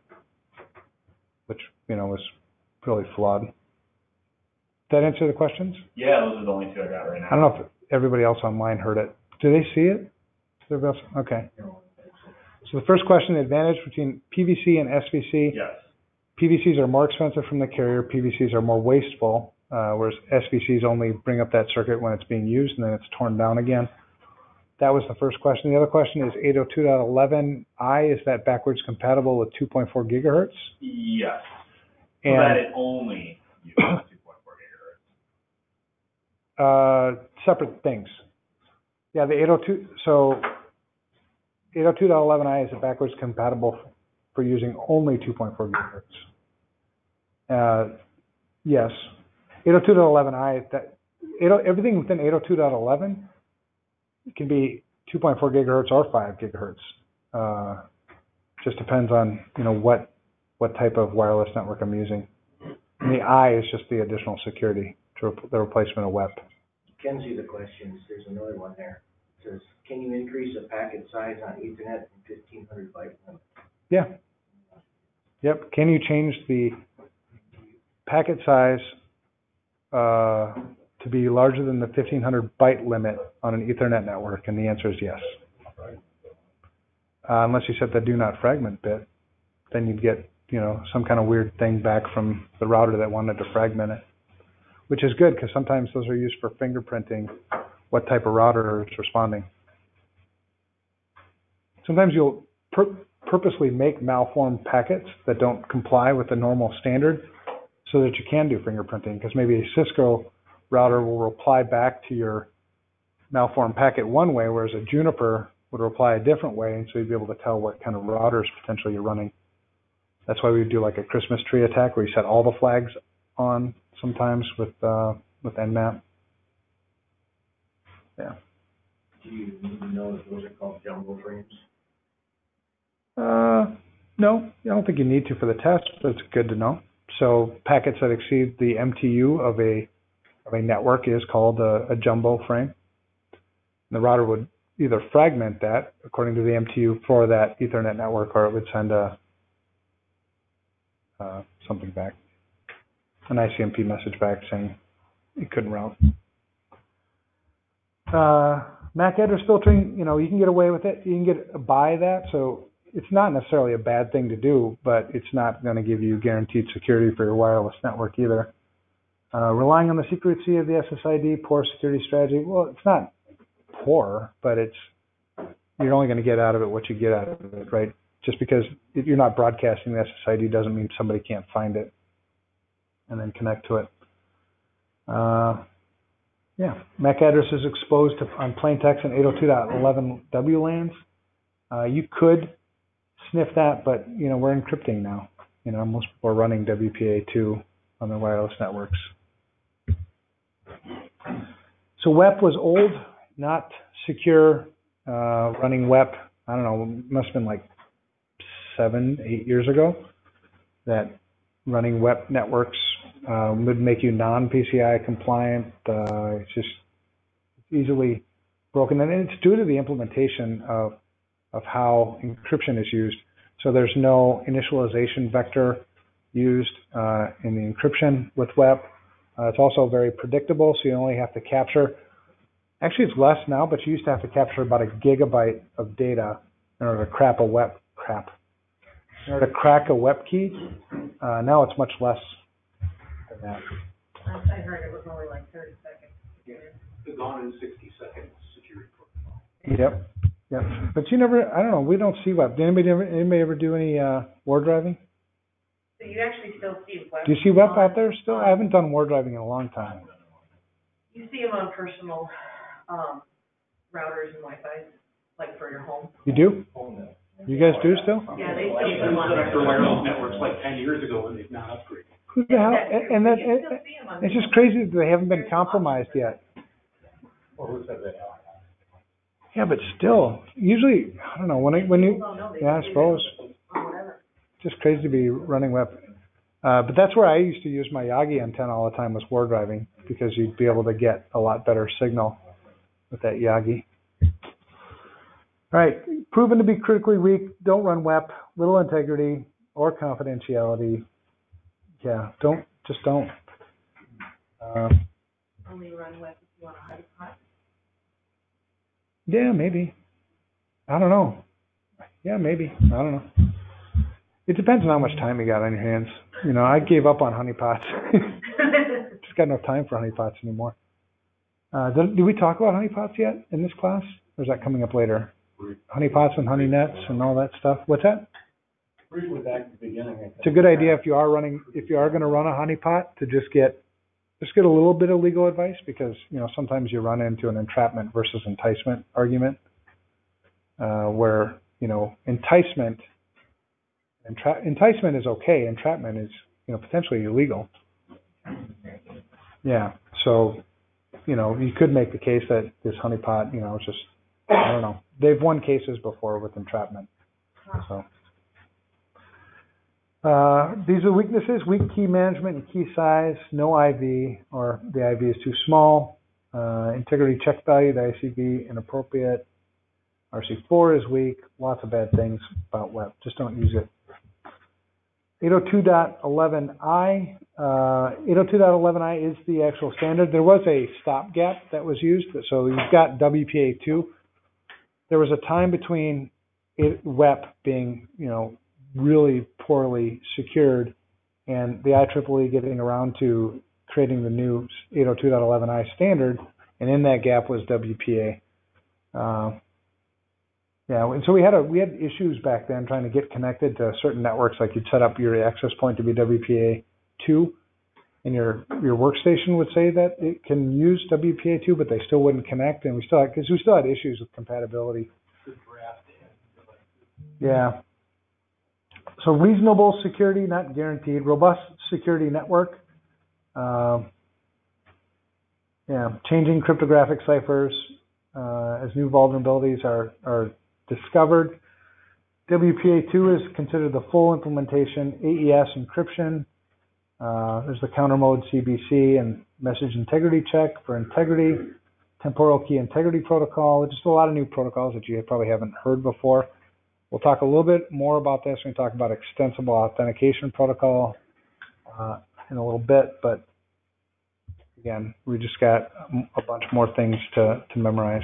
which, you know, was really flawed. Did that answer the questions? Yeah, those are the only two I got right now. I don't know if everybody else online heard it. Do they see it? Everybody else? Okay. So the first question, the advantage between PVC and SVC. Yes. PVCs are more expensive from the carrier. PVCs are more wasteful, whereas SVCs only bring up that circuit when it's being used and then it's torn down again. That was the first question. The other question is 802.11i, is that backwards compatible with 2.4 gigahertz? Yes. So And that it only uses 2.4 gigahertz. Separate things. Yeah, the 802, so 802.11i is backwards compatible for using only 2.4 gigahertz. Yes. 802.11i, everything within 802.11 can be 2.4 gigahertz or 5 gigahertz. Just depends on, you know, what type of wireless network I'm using. And the I is just the additional security to the replacement of WEP. You can see the questions. There's another one there. Says, can you increase the packet size on Ethernet from 1500 byte limit? Yeah. Yep. Can you change the packet size to be larger than the 1500 byte limit on an Ethernet network? And the answer is yes. Unless you set the do not fragment bit, then you'd get, some kind of weird thing back from the router that wanted to fragment it, which is good because sometimes those are used for fingerprinting what type of router is responding. Sometimes you'll purposely make malformed packets that don't comply with the normal standard so that you can do fingerprinting, because maybe a Cisco router will reply back to your malformed packet one way, whereas a Juniper would reply a different way, and so you'd be able to tell what kind of routers potentially you're running. That's why we do like a Christmas tree attack where you set all the flags on sometimes with Nmap. Yeah. Do you need to know that those are called jumbo frames? No, I don't think you need to for the test, but it's good to know. So packets that exceed the MTU of a network is called a jumbo frame. And the router would either fragment that according to the MTU for that Ethernet network, or it would send something back, an ICMP message back saying it couldn't route. MAC address filtering, you can get away with it. You can get by that, so it's not necessarily a bad thing to do, but it's not going to give you guaranteed security for your wireless network either. Relying on the secrecy of the SSID, poor security strategy. Well, it's not poor, but you're only going to get out of it what you get out of it, right? Just because you're not broadcasting the SSID doesn't mean somebody can't find it and then connect to it. Yeah, MAC addresses exposed on plain text and 802.11 WLANs. You could sniff that, but we're encrypting now. Most people are running WPA2 on their wireless networks. So WEP was old, not secure. Running WEP, I don't know, must have been like 7-8 years ago. That running WEP networks would make you non-PCI compliant. It's just easily broken, and it's due to the implementation of how encryption is used. So there's no initialization vector used in the encryption with WEP. It's also very predictable, so you only have to capture. Actually, it's less now, but you used to have to capture about 1 gigabyte of data in order to crack a WEP key. Now it's much less than that. I heard it was only like 30 seconds. Yeah, the gone in 60 seconds security protocol. Yep. But I don't know, we don't see WEP. Did anybody ever do any war driving? So you actually still see web. Do you see WEP out there still? I haven't done war driving in a long time. You see them on personal routers and Wi-Fi, like for your home. You do? You guys do still? Yeah, they still put them on there. Sector wireless networks like 10 years ago, and they've not upgraded. Who the hell? That's true. And that, You still see them on it's there. just crazy that they haven't been compromised yet. Yeah, but still, usually, I don't know, when you, People don't know. They yeah, I just suppose. leave it on whatever. Just crazy to be running WEP. But that's where I used to use my Yagi antenna all the time, was war driving, because you'd be able to get a lot better signal with that Yagi. All right, proven to be critically weak. Don't run WEP. Little integrity or confidentiality. Yeah, don't. Only run web if you want a honeypot. Yeah, maybe. I don't know. Yeah, maybe. I don't know. It depends on how much time you got on your hands. I gave up on honeypots. Just got no time for honeypots anymore. Did we talk about honeypots yet in this class? Or is that coming up later? Honeypots and honey nets and all that stuff. What's that? Briefly back at the beginning. It's a good idea if you are going to run a honeypot to just get a little bit of legal advice, because sometimes you run into an entrapment versus enticement argument, where enticement is okay, entrapment is potentially illegal. Yeah, so you could make the case that this honeypot it's just, I don't know. They've won cases before with entrapment. So these are weaknesses: weak key management and key size, no IV, or the IV is too small, Integrity check value, the ICV inappropriate. RC4 is weak. Lots of bad things about WEP. Just don't use it. 802.11i. 802.11i is the actual standard. There was a stopgap that was used. So you've got WPA2. There was a time between WEP being, really poorly secured and the IEEE getting around to creating the new 802.11i standard, and in that gap was WPA. And so we had issues back then trying to get connected to certain networks. Like you'd set up your access point to be WPA2, and your workstation would say that it can use WPA2, but they still wouldn't connect, and we still had issues with compatibility. Yeah. So reasonable security, not guaranteed. Robust security network. Changing cryptographic ciphers as new vulnerabilities are discovered. WPA2 is considered the full implementation. AES encryption. There's the counter mode CBC and message integrity check for integrity. Temporal key integrity protocol. Just a lot of new protocols that you probably haven't heard before. We'll talk a little bit more about this when we talk about extensible authentication protocol in a little bit, but again, we just got a bunch more things to memorize.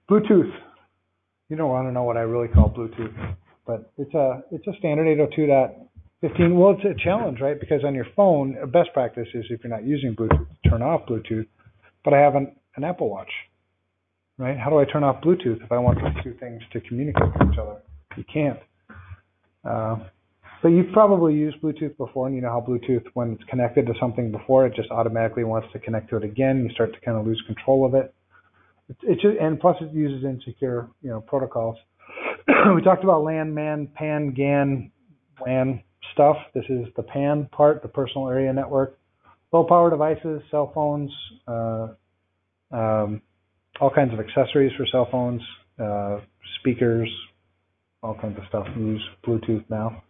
Bluetooth. You don't want to know what I really call Bluetooth, but it's a standard 802.15. Well, it's a challenge, right? Because on your phone, best practice is if you're not using Bluetooth, turn off Bluetooth. But I have an Apple Watch, right? How do I turn off Bluetooth if I want those two things to communicate with each other? You can't. But you've probably used Bluetooth before, and you know how Bluetooth, when it's connected to something before, it just automatically wants to connect to it again. You start to kind of lose control of it. And plus it uses insecure, protocols. We talked about LAN, MAN, PAN, GAN, WAN stuff. This is the PAN part, the personal area network. Low power devices, cell phones, all kinds of accessories for cell phones, speakers, all kinds of stuff. We use Bluetooth now.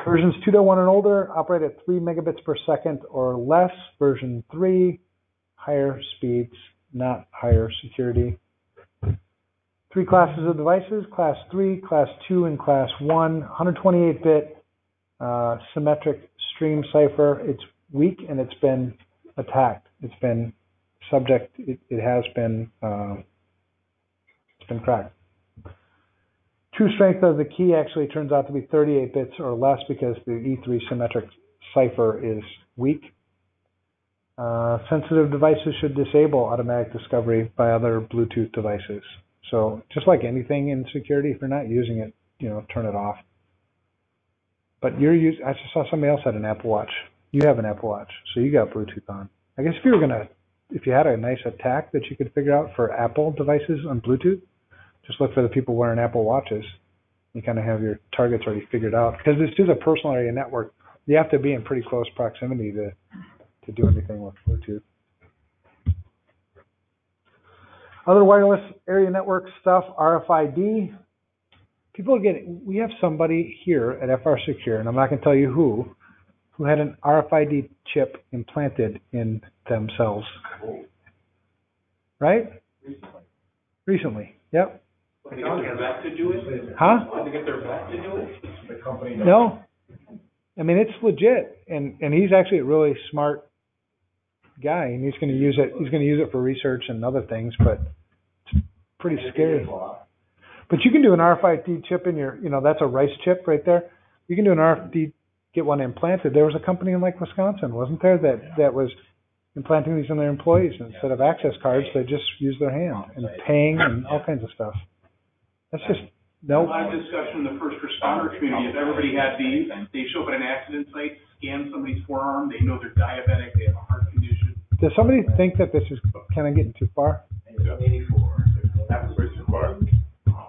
Versions 2.1 and older operate at 3 megabits per second or less. Version 3, higher speeds, not higher security. 3 classes of devices, class 3, class 2, and class 1. 128-bit symmetric stream cipher. It's weak and it's been attacked. It's been subject. It has been. It's been cracked. True strength of the key actually turns out to be 38 bits or less because the E3 symmetric cipher is weak. Sensitive devices should disable automatic discovery by other Bluetooth devices. So just like anything in security, if you're not using it, turn it off. But I just saw somebody else had an Apple Watch. You have an Apple Watch, so you got Bluetooth on. I guess if you had a nice attack that you could figure out for Apple devices on Bluetooth, just look for the people wearing Apple Watches. You kind of have your targets already figured out. Because this is a personal area network. You have to be in pretty close proximity to do anything with Bluetooth. Other wireless area network stuff, RFID. We have somebody here at FRSecure, and I'm not going to tell you who had an RFID chip implanted in themselves. Right? Recently. Yep. Did they get their vet to do it? Huh? Did they get their vet to do it? The company. No. I mean, it's legit, and he's actually a really smart guy, and he's going to use it. He's going to use it for research and other things, but it's pretty scary. But you can do an RFID chip in your, that's a rice chip right there. You can do an RFID, get one implanted. There was a company in Wisconsin, wasn't there, that was implanting these in their employees. Instead of access cards, they just use their hand and paying and all kinds of stuff. That's just, no. A lot of discussion in the first responder community. If everybody had these, they show up at an accident site, scan somebody's forearm, they know they're diabetic, they have a heart condition. Does somebody think that this is kind of getting too far? 84. That's way too far.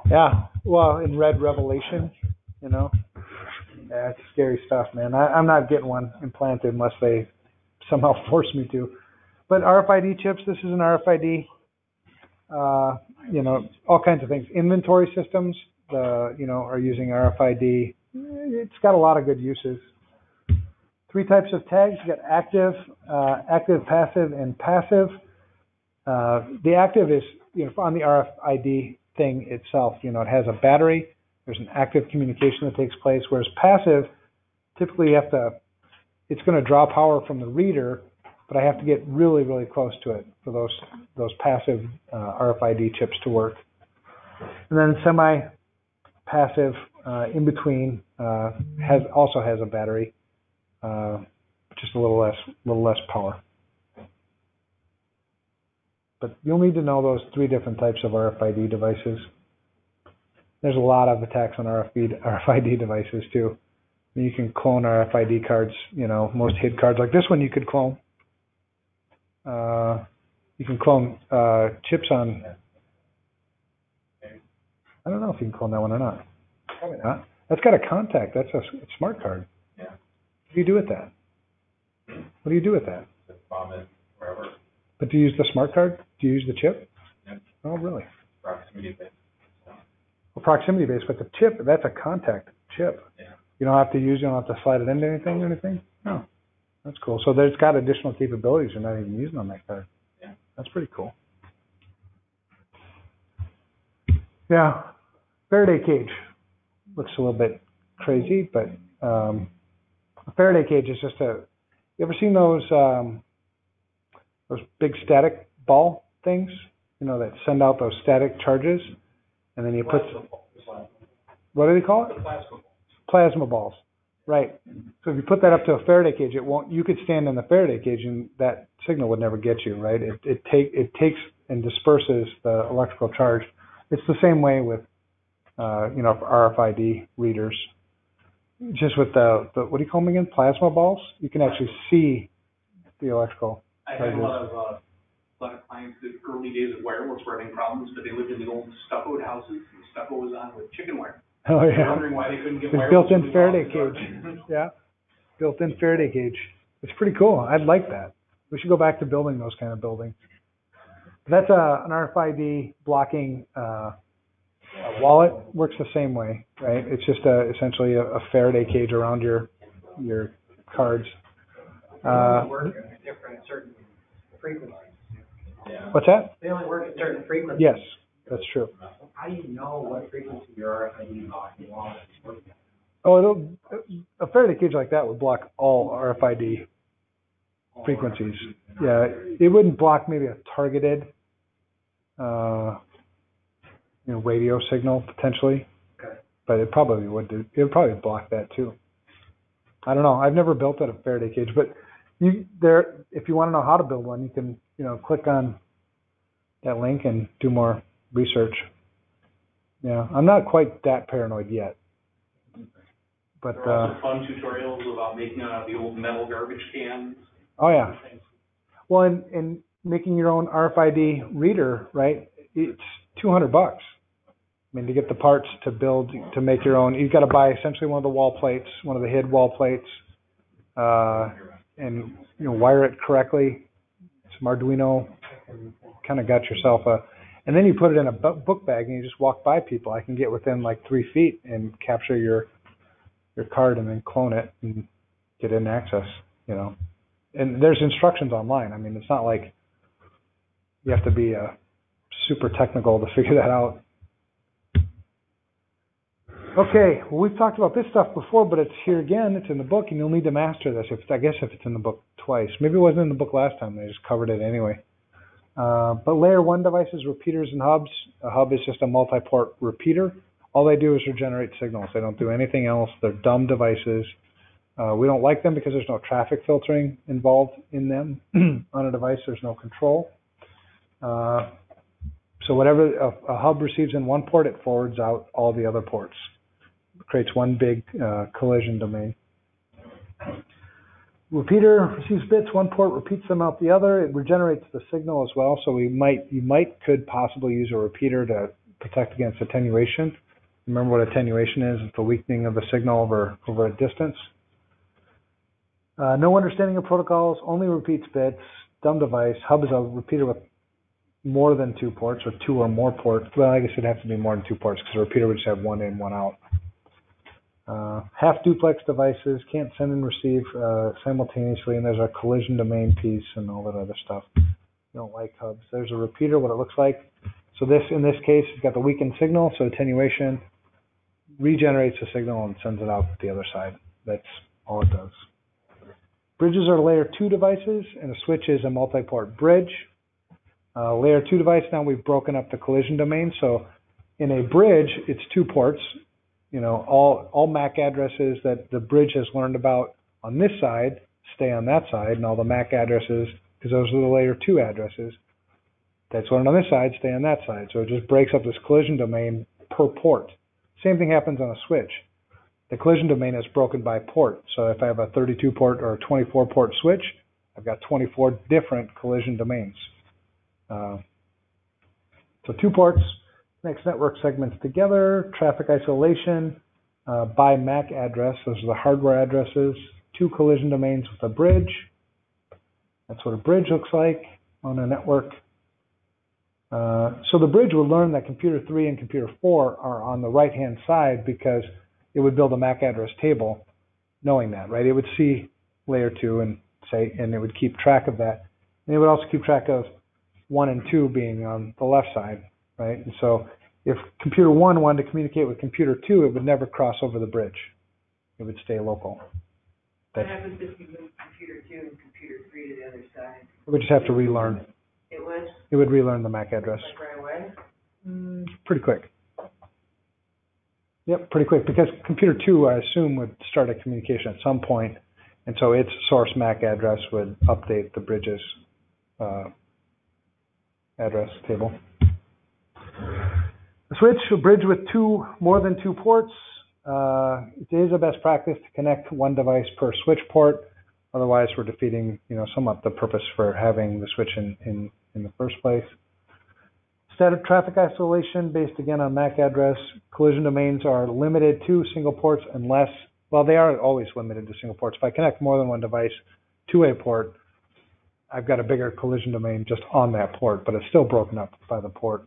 Yeah. Well, in Red Revelation, Yeah, it's scary stuff, man. I'm not getting one implanted unless they somehow force me to. But RFID chips, this is an RFID, all kinds of things. Inventory systems, are using RFID. It's got a lot of good uses. three types of tags. You got active, passive, and passive. The active is, on the RFID thing itself, it has a battery. There's an active communication that takes place, whereas passive, typically it's going to draw power from the reader, but I have to get really, really close to it for those passive RFID chips to work. And then semi-passive, in between, also has a battery, just a little less power. But you'll need to know those three different types of RFID devices. There's a lot of attacks on RFID devices too. You can clone RFID cards, most HID cards like this one you could clone. You can clone chips on, I don't know if you can clone that one or not. Probably not. That's got a contact. That's a smart card. Yeah. What do you do with that? What do you do with that? Just bomb it wherever. But do you use the smart card? Do you use the chip? Yep. Oh, really? Proximity based. Well, proximity based, but the chip, that's a contact chip. Yeah. You don't have to slide it into anything or anything? No. That's cool. So there's got additional capabilities you're not even using on that card. Yeah. That's pretty cool. Yeah. Faraday cage. Looks a little bit crazy, but a Faraday cage is just you ever seen those big static ball things, that send out those static charges, and then you put, what do they call it? Plasma balls. Right. So if you put that up to a Faraday cage, you could stand in the Faraday cage and that signal would never get you, right? It takes and disperses the electrical charge. It's the same way with, RFID readers. Just with the what do you call them again? Plasma balls? You can actually see the electrical charges. I had a lot of clients in the early days of wireless were having problems, but they lived in the old stuccoed houses, and the stucco was on with chicken wire. Oh, yeah. They're wondering why they couldn't get wireless. Built-in Faraday cage. Yeah. Built-in Faraday cage. It's pretty cool. I'd like that. We should go back to building those kind of buildings. That's an RFID blocking wallet. Works the same way, right? It's just essentially a Faraday cage around your cards. They only work at certain frequencies. Yeah. What's that? They only work at certain frequencies. Yes, that's true. How do you know what frequency your RFID blocking wallet is working at? Oh, a Faraday cage like that would block all RFID frequencies. Yeah, it wouldn't block maybe a targeted, radio signal potentially, Okay. but it probably would do. It would probably block that too. I don't know. I've never built a Faraday cage, but if you want to know how to build one, you can, click on that link and do more research. Yeah, I'm not quite that paranoid yet. But there are also fun tutorials about making out of the old metal garbage cans. Oh yeah. Well, and making your own RFID reader, right? It's $200. I mean, to get the parts to make your own, you've got to buy essentially one of the wall plates, one of the HID wall plates, and wire it correctly. Some Arduino, and kind of got yourself and then you put it in a book bag and you just walk by people. I can get within like 3 feet and capture your card and then clone it and get in access, And there's instructions online. I mean, it's not like you have to be super technical to figure that out. Okay, well, we've talked about this stuff before, but it's here again. It's in the book, and you'll need to master this. If it's in the book twice. Maybe it wasn't in the book last time. They just covered it anyway. But layer 1 devices, repeaters and hubs. A hub is just a multi-port repeater. All they do is regenerate signals. They don't do anything else. They're dumb devices. We don't like them because there's no traffic filtering involved in them. On a device, there's no control. So whatever a hub receives in one port, it forwards out all the other ports. It creates one big collision domain. Repeater receives bits, one port repeats them out the other. It regenerates the signal as well. So you could possibly use a repeater to protect against attenuation. Remember what attenuation is? It's the weakening of the signal over a distance. No understanding of protocols, only repeats bits, dumb device. Hub is a repeater with more than 2 ports or 2 or more ports. Well, I guess it'd have to be more than 2 ports because a repeater would just have one in, one out. Half duplex devices can't send and receive simultaneously, and there's a collision domain piece and all that other stuff. You don't like hubs. There's a repeater, what it looks like. So this, in this case, you've got the weakened signal, so attenuation regenerates the signal and sends it out the other side. That's all it does. Bridges are layer 2 devices, and a switch is a multi-port bridge. Layer 2 device, now we've broken up the collision domain. So in a bridge, it's 2 ports. You know, all MAC addresses that the bridge has learned about on this side stay on that side, and all the MAC addresses, because those are the layer 2 addresses, that's learned on this side stay on that side. So it just breaks up this collision domain per port. Same thing happens on a switch. The collision domain is broken by port. So if I have a 32 port or a 24 port switch, I've got 24 different collision domains. So 2 ports, connects network segments together, traffic isolation by MAC address. Those are the hardware addresses. 2 collision domains with a bridge. That's what a bridge looks like on a network. So the bridge would learn that computer 3 and computer 4 are on the right-hand side because it would build a MAC address table knowing that, right? It would see layer 2 and it would keep track of that. And it would also keep track of 1 and 2 being on the left side, right? And so if computer 1 wanted to communicate with computer 2, it would never cross over the bridge. It would stay local. What happens if you move computer 2 and computer 3 to the other side? It would just have to relearn. It would? It would relearn the MAC address. Like right away? Pretty quick. Yep, pretty quick, because computer 2, I assume, would start a communication at some point, and so its source MAC address would update the bridge's address table. A switch, a bridge with more than two ports. It is a best practice to connect one device per switch port. Otherwise, we're defeating, somewhat the purpose for having the switch in the first place. Static traffic isolation based again on MAC address. Collision domains are limited to single ports unless, well, they are always limited to single ports. If I connect more than one device to a port, I've got a bigger collision domain just on that port, but it's still broken up by the port.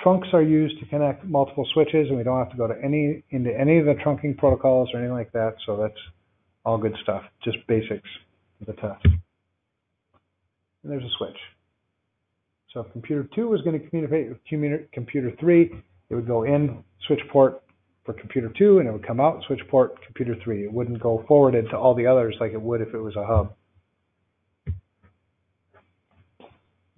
Trunks are used to connect multiple switches, and we don't have to go into any of the trunking protocols or anything like that, so that's all good stuff, just basics of the test. And there's a switch. So if computer 2 was going to communicate with computer 3, it would go in switch port for computer 2, and it would come out switch port computer 3. It wouldn't go forwarded to all the others like it would if it was a hub.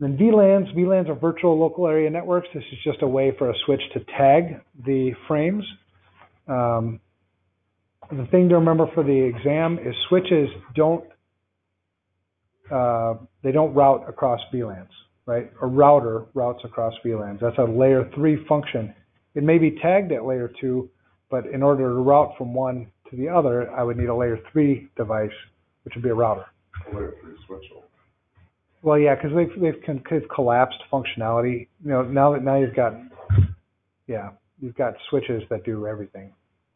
Then VLANs. VLANs are virtual local area networks. This is just a way for a switch to tag the frames. The thing to remember for the exam is switches don't route across VLANs, right? A router routes across VLANs. That's a layer 3 function. It may be tagged at layer 2, but in order to route from one to the other, I would need a layer 3 device, which would be a router. A layer 3 switch. Well, yeah, because they've collapsed functionality. Now you've got switches that do everything,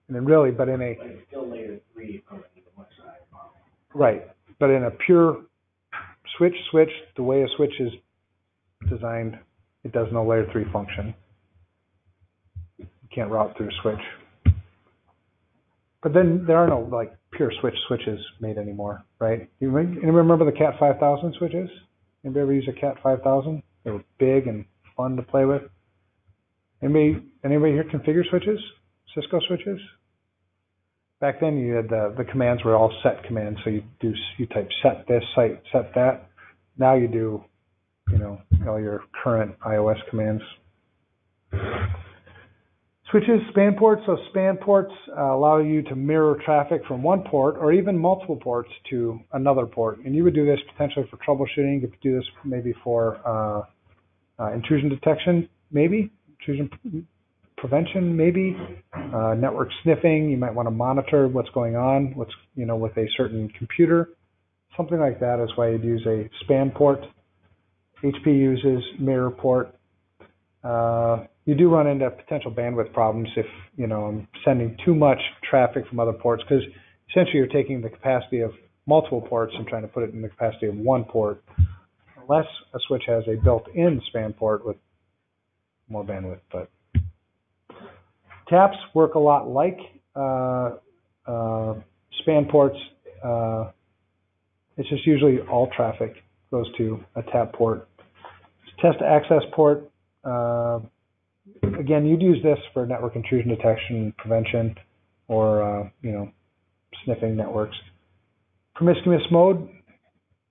and then really, but it's still layer 3 on the west side. Right, but in a pure switch, the way a switch is designed, it does no layer 3 function. You can't route through a switch. But then there are no pure switches made anymore, right? You remember the Cat 5000 switches? Anybody ever use a Cat 5000? They were big and fun to play with. Anybody here configure switches? Cisco switches? Back then you had the commands were all set commands, so you type set this, set that. Now you do, all your current iOS commands. Switches, span ports. So span ports allow you to mirror traffic from one port or even multiple ports to another port. And you would do this potentially for troubleshooting. You could do this maybe for intrusion detection, maybe. Intrusion prevention, maybe. Network sniffing. You might want to monitor what's going on, with a certain computer. Something like that is why you'd use a span port. HP uses mirror port. You do run into potential bandwidth problems if, I'm sending too much traffic from other ports, because essentially you're taking the capacity of multiple ports and trying to put it in the capacity of one port, unless a switch has a built-in span port with more bandwidth. But taps work a lot like span ports, it's just usually all traffic goes to a tap port. Test access port, again, you'd use this for network intrusion detection prevention or, sniffing networks. Promiscuous mode,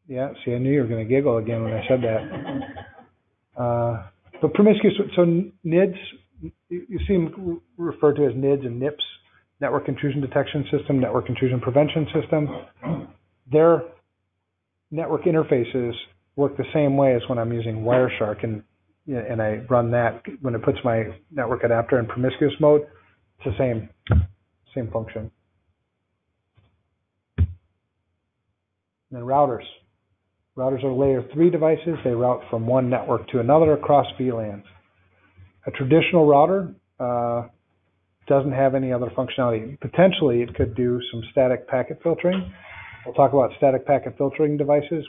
yeah, see, I knew you were going to giggle again when I said that. But promiscuous, so NIDS, you see them referred to as NIDS and NIPS, Network Intrusion Detection System, Network Intrusion Prevention System. Their network interfaces work the same way as when I'm using Wireshark, and I run that when it puts my network adapter in promiscuous mode. It's the same function. And then routers. Routers are layer 3 devices. They route from one network to another across VLANs. A traditional router doesn't have any other functionality. Potentially, it could do some static packet filtering. We'll talk about static packet filtering devices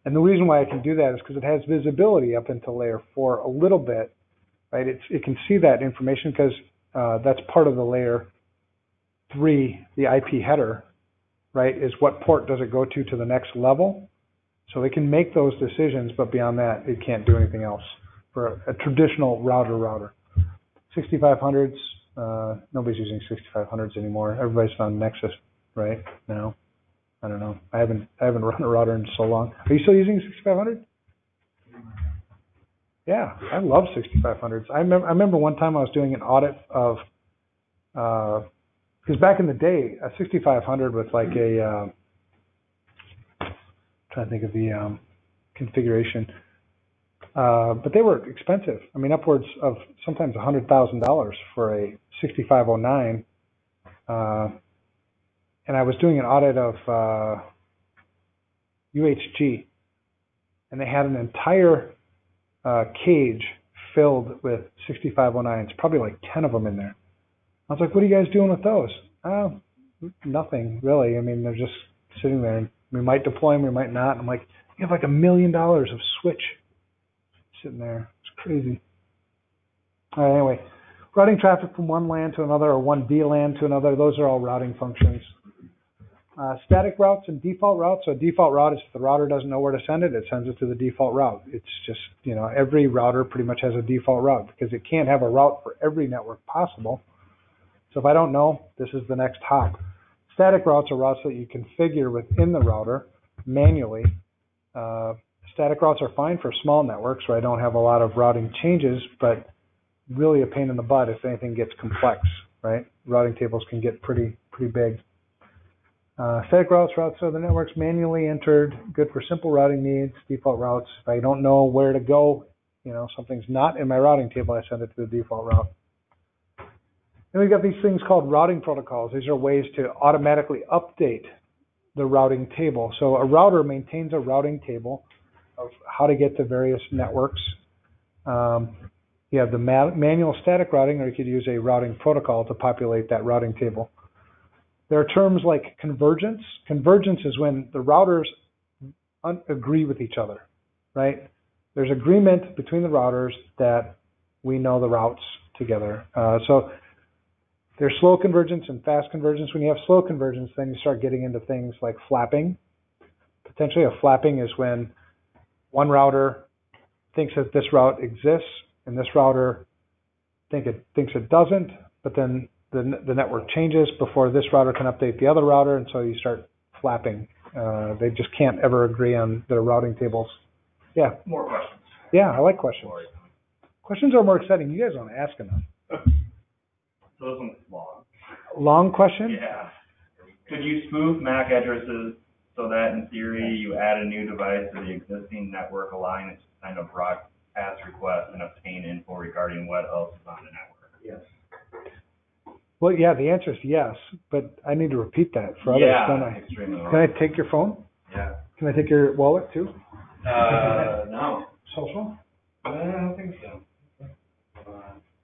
and the reason why I can do that is because it has visibility up into layer 4 a little bit, right? It can see that information because that's part of the layer 3, the IP header, right, is what port does it go to the next level. So it can make those decisions, but beyond that, it can't do anything else for a traditional router. 6500s, nobody's using 6500s anymore. Everybody's on Nexus right now. I don't know. I haven't run a router in so long. Are you still using 6500? Yeah, I love 6500s. I remember one time I was doing an audit of, because back in the day, a 6500 was like a, trying to think of the configuration, but they were expensive. I mean, upwards of sometimes $100,000 for a 6509. And I was doing an audit of UHG, and they had an entire cage filled with 6509s, probably like 10 of them in there. I was like, what are you guys doing with those? Nothing, really. I mean, they're just sitting there, and we might deploy them, we might not. I'm like, you have like $1 million of switch sitting there. It's crazy. All right, anyway, routing traffic from one LAN to another or one VLAN to another, those are all routing functions. Static routes and default routes. So a default route is if the router doesn't know where to send it, it sends it to the default route. It's just, every router pretty much has a default route because it can't have a route for every network possible. So if I don't know, this is the next hop. Static routes are routes that you configure within the router manually. Static routes are fine for small networks where I don't have a lot of routing changes, but really a pain in the butt if anything gets complex, right? Routing tables can get pretty big. Static routes are the networks manually entered, good for simple routing needs, default routes. If I don't know where to go, something's not in my routing table, I send it to the default route. And we've got these things called routing protocols. These are ways to automatically update the routing table. So a router maintains a routing table of how to get to various networks. You have the manual static routing, or you could use a routing protocol to populate that routing table. There are terms like convergence. Convergence is when the routers agree with each other, right? There's agreement between the routers that we know the routes together. So there's slow convergence and fast convergence. When you have slow convergence, then you start getting into things like flapping. Potentially a flapping is when one router thinks that this route exists and this router thinks it doesn't, but then the network changes before this router can update the other router, and so you start flapping. They just can't ever agree on their routing tables. Yeah. More questions. Yeah, I like questions. Questions are more exciting. You guys don't ask enough. So this one's long. Long question? Yeah. Could you spoof MAC addresses so that in theory you add a new device to the existing network, allowing it to send a broadcast request and obtain info regarding what else is on the network? Yes. Well, yeah, the answer is yes, but I need to repeat that for others. Extremely. Can I take your phone? Yeah. Can I take your wallet too? No. Social? I don't think so.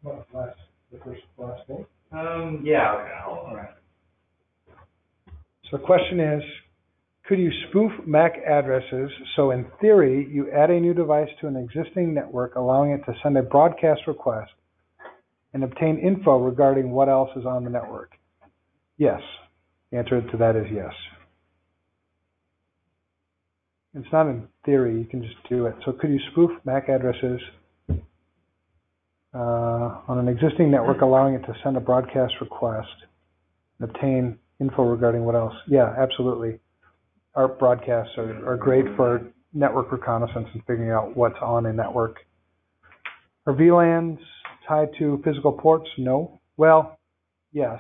What, the last vote? Yeah, okay. All right. So the question is, could you spoof MAC addresses so in theory you add a new device to an existing network, allowing it to send a broadcast request and obtain info regarding what else is on the network? Yes. The answer to that is yes. It's not in theory, you can just do it. So could you spoof MAC addresses on an existing network, allowing it to send a broadcast request and obtain info regarding what else? Yeah, absolutely. ARP broadcasts are great for network reconnaissance and figuring out what's on a network. Are VLANs tied to physical ports? No. Well, yes,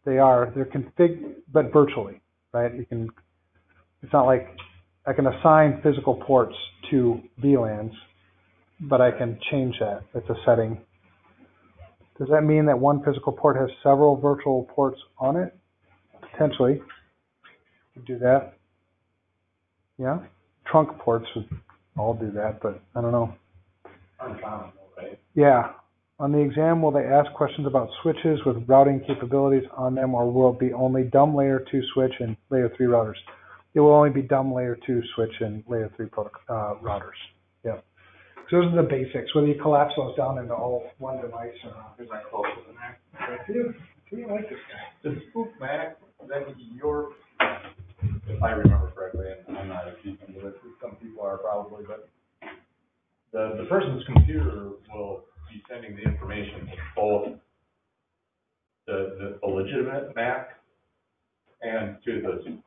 they are. They're configured, but virtually, right? It's not like I can assign physical ports to VLANs, but I can change that. It's a setting. Does that mean that one physical port has several virtual ports on it? Potentially. You do that. Yeah. Trunk ports would all do that, but I don't know. Uncommon, right? Yeah. On the exam, will they ask questions about switches with routing capabilities on them, or will it be only dumb layer 2 switch and layer 3 routers? It will only be dumb layer 2 switch and layer 3 routers. Yeah. So those are the basics, whether you collapse those down into all one device or not. Here's my close with the Mac. I do like this guy. The spoof Mac, that would be your, if I remember correctly, and I'm not a chief into this, some people are probably, but the person's computer will be sending the information to both the legitimate Mac and to the.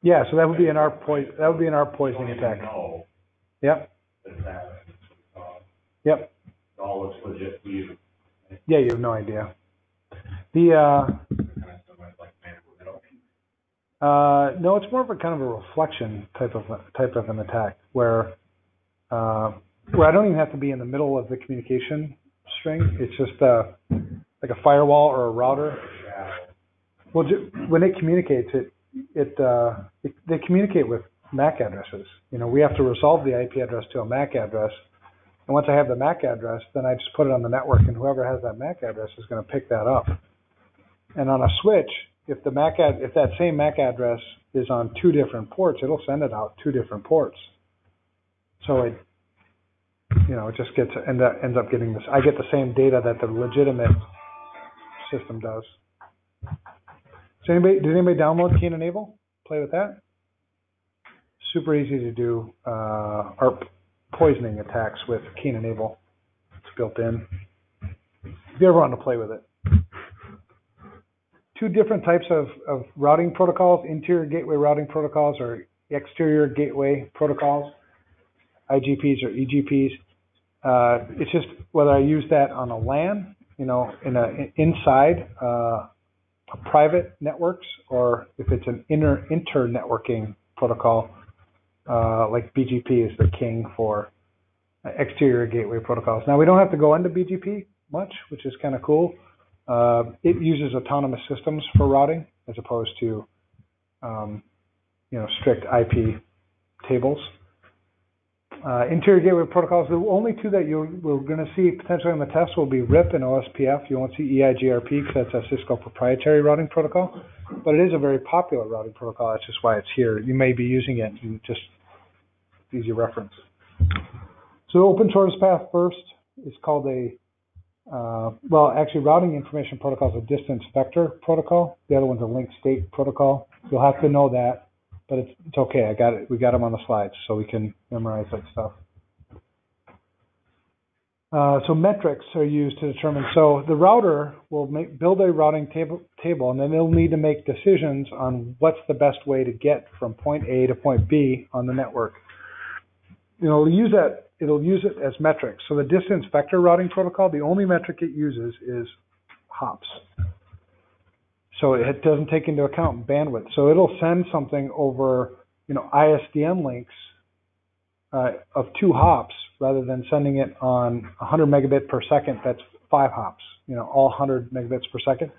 Yeah, so that would be an ARP poisoning attack. No. Yep. Yep. It all looks legit to you. Yeah, you have no idea. No, it's more of a kind of a reflection type of an attack where I don't even have to be in the middle of the communication string. It's just like a firewall or a router. Well, when it communicates, they communicate with MAC addresses. You know, we have to resolve the IP address to a MAC address. And once I have the MAC address, then I just put it on the network, and whoever has that MAC address is going to pick that up. And on a switch, if that same MAC address is on 2 different ports, it'll send it out 2 different ports. So it just ends up getting this. I get the same data that the legitimate system does. So did anybody download Key and Enable? Play with that? Super easy to do ARP poisoning attacks with Key and Enable. It's built in. If you ever want to play with it. 2 different types of routing protocols, interior gateway routing protocols or exterior gateway protocols, IGPs or EGPs. It's just whether I use that on a LAN, inside a private networks, or if it's an inter-networking protocol, like BGP is the king for exterior gateway protocols. Now, we don't have to go into BGP much, which is kind of cool. It uses autonomous systems for routing as opposed to, strict IP tables. Interior gateway protocols, the only 2 that we're going to see potentially on the test will be RIP and OSPF. You won't see EIGRP because that's a Cisco proprietary routing protocol, but it is a very popular routing protocol. That's just why it's here. You may be using it and just easy reference. So the open source path first is called routing information protocol is a distance vector protocol. The other one's a link state protocol. You'll have to know that, but it's okay. I got it. We got them on the slides, so we can memorize that stuff. So metrics are used to determine. So the router will build a routing table, and then they'll need to make decisions on what's the best way to get from point A to point B on the network. It'll use it as metrics. So the distance vector routing protocol, the only metric it uses is hops. So it doesn't take into account bandwidth. So it'll send something over, ISDN links of 2 hops rather than sending it on 100 megabit per second. That's 5 hops, all 100 megabits per second.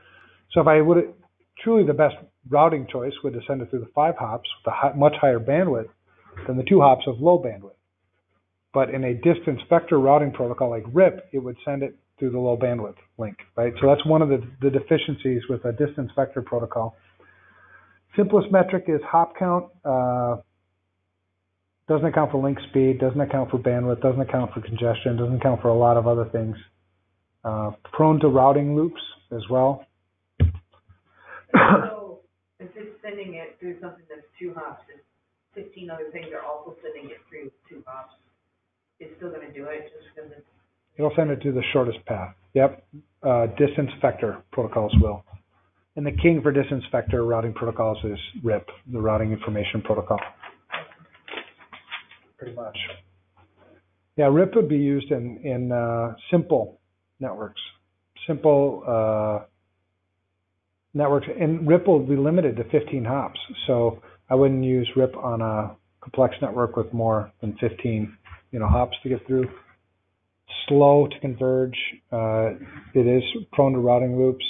So if I would truly the best routing choice would to send it through the 5 hops with a much higher bandwidth than the 2 hops of low bandwidth. But in a distance vector routing protocol like RIP, it would send it through the low bandwidth link, right? So that's one of the deficiencies with a distance vector protocol. Simplest metric is hop count. Doesn't account for link speed, doesn't account for bandwidth, doesn't account for congestion, doesn't account for a lot of other things. Prone to routing loops as well. So if it's sending it through something that's 2 hops, and 15 other things are also sending it through 2 hops, it's still gonna do it just because it's. It'll send it to the shortest path. Yep. Distance vector protocols will. And the king for distance vector routing protocols is RIP, the Routing Information Protocol. Pretty much. Yeah, RIP would be used in simple networks. Simple networks, and RIP will be limited to 15 hops. So I wouldn't use RIP on a complex network with more than 15, hops to get through. Slow to converge. It is prone to routing loops,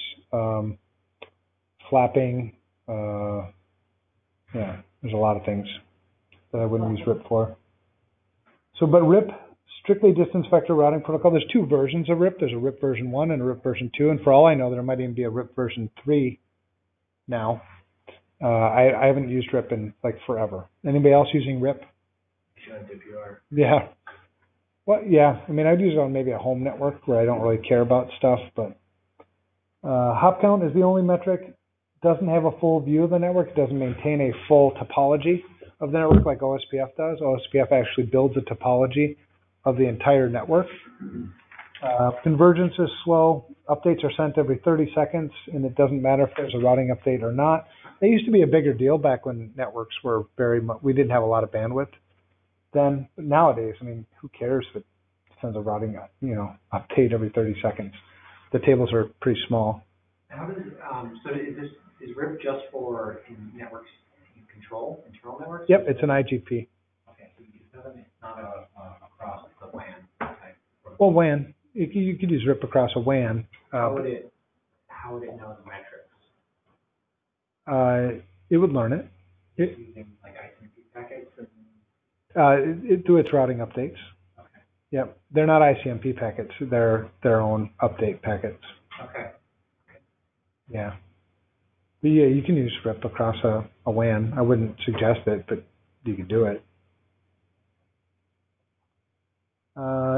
flapping. Yeah, there's a lot of things that I wouldn't use RIP for. So, but RIP, strictly distance vector routing protocol, there's 2 versions of RIP. There's a RIP version 1 and a RIP version 2. And for all I know, there might even be a RIP version 3 now. I haven't used RIP in forever. Anybody else using RIP? Shouldn't if you are. Yeah. Well, yeah. I mean, I'd use it on maybe a home network where I don't really care about stuff, but hop count is the only metric. Doesn't have a full view of the network. It doesn't maintain a full topology of the network like OSPF does. OSPF actually builds a topology of the entire network. Convergence is slow. Updates are sent every 30 seconds, and it doesn't matter if there's a routing update or not. They used to be a bigger deal back when networks were we didn't have a lot of bandwidth then. But nowadays, I mean, who cares if it sends a routing, update every 30 seconds? The tables are pretty small. How does, so is RIP just for networks you control, internal networks? Yep, it's an IGP. Okay, so it's not across the WAN type. Well, WAN, you could use RIP across a WAN. How would it know the metrics? It would learn it. Using like ICMP packets and Through its routing updates. okay. Yep, they're not ICMP packets. They're their own update packets. Okay. Yeah. But yeah, you can use RIP across a WAN. I wouldn't suggest it, but you could do it.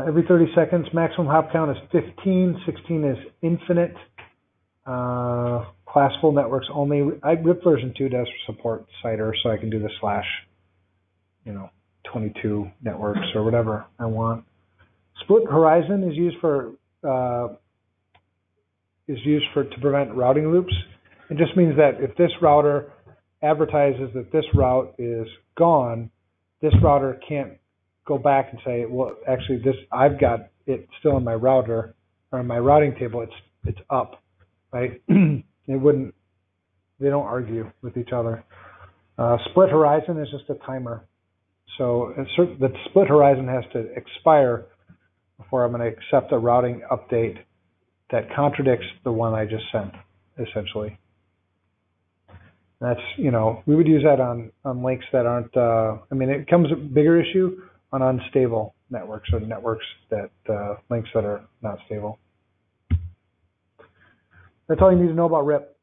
Every 30 seconds, maximum hop count is 15. 16 is infinite. Classful networks only. RIP version 2 does support CIDR, so I can do the / 22 networks or whatever I want. Split horizon is used to prevent routing loops. It just means that if this router advertises that this route is gone, this router can't go back and say, well, actually, I've got it still in my router or in my routing table. It's up, right? They don't argue with each other. Split horizon is just a timer. So the split horizon has to expire before I'm going to accept a routing update that contradicts the one I just sent, essentially. That's, we would use that on links that aren't, it becomes a bigger issue on unstable networks or networks that, links that are not stable. That's all you need to know about RIP.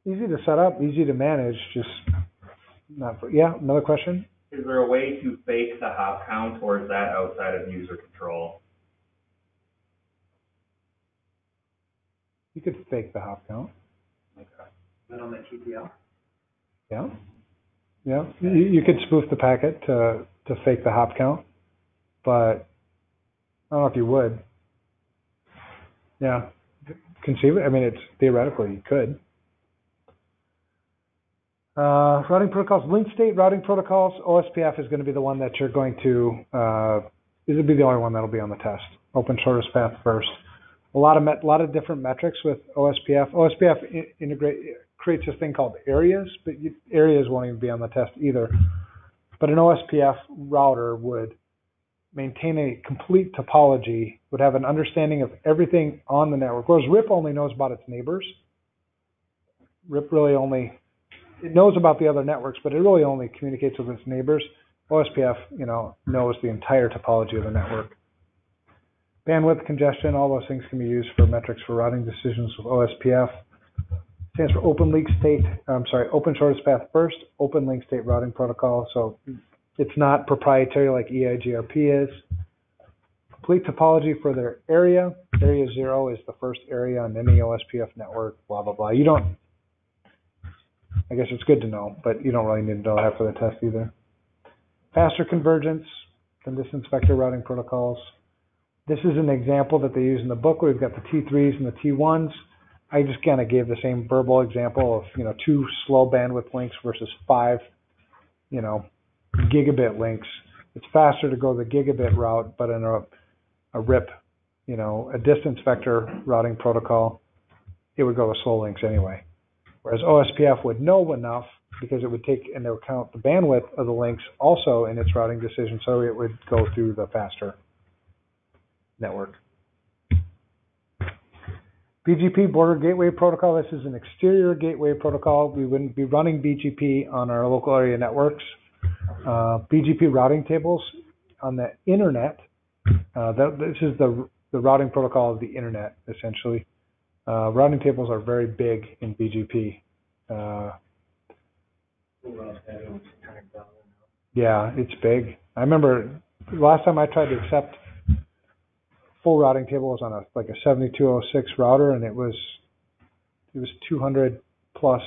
Easy to set up, easy to manage, just not for, yeah, another question? Is there a way to fake the hop count, or is that outside of user control? You could fake the hop count. Okay. Is that on the TPL? Yeah. Yeah. You could spoof the packet to fake the hop count, but I don't know if you would. Yeah. Conceive it. It's theoretically you could. Routing protocols, link state routing protocols. OSPF is going to be the one that you're going to. This will be the only one that'll be on the test. Open shortest path first. A lot of different metrics with OSPF. OSPF creates this thing called areas, but areas won't even be on the test either. But an OSPF router would maintain a complete topology, would have an understanding of everything on the network. Whereas RIP only knows about its neighbors. RIP really it knows about the other networks, but it really only communicates with its neighbors. OSPF, knows the entire topology of the network. Bandwidth, congestion, all those things can be used for metrics for routing decisions with OSPF. Stands for open shortest path first, open link state routing protocol. So it's not proprietary like EIGRP is. Complete topology for their area. Area 0 is the first area on any OSPF network, blah, blah, blah. I guess it's good to know, but you don't really need to know that for the test either. Faster convergence than distance vector routing protocols. This is an example that they use in the book where we've got the T3s and the T1s. I just kind of gave the same verbal example of, 2 slow bandwidth links versus 5, gigabit links. It's faster to go the gigabit route, but in a RIP, a distance vector routing protocol, it would go with slow links anyway. Whereas OSPF would know enough because it would take into account the bandwidth of the links also in its routing decision, so it would go through the faster network. BGP, Border Gateway Protocol. This is an exterior gateway protocol. We wouldn't be running BGP on our local area networks. BGP routing tables on the internet. This is the routing protocol of the internet, essentially. Routing tables are very big in BGP. Yeah, it's big. I remember the last time I tried to accept full routing table was on a 7206 router, and it was 200 plus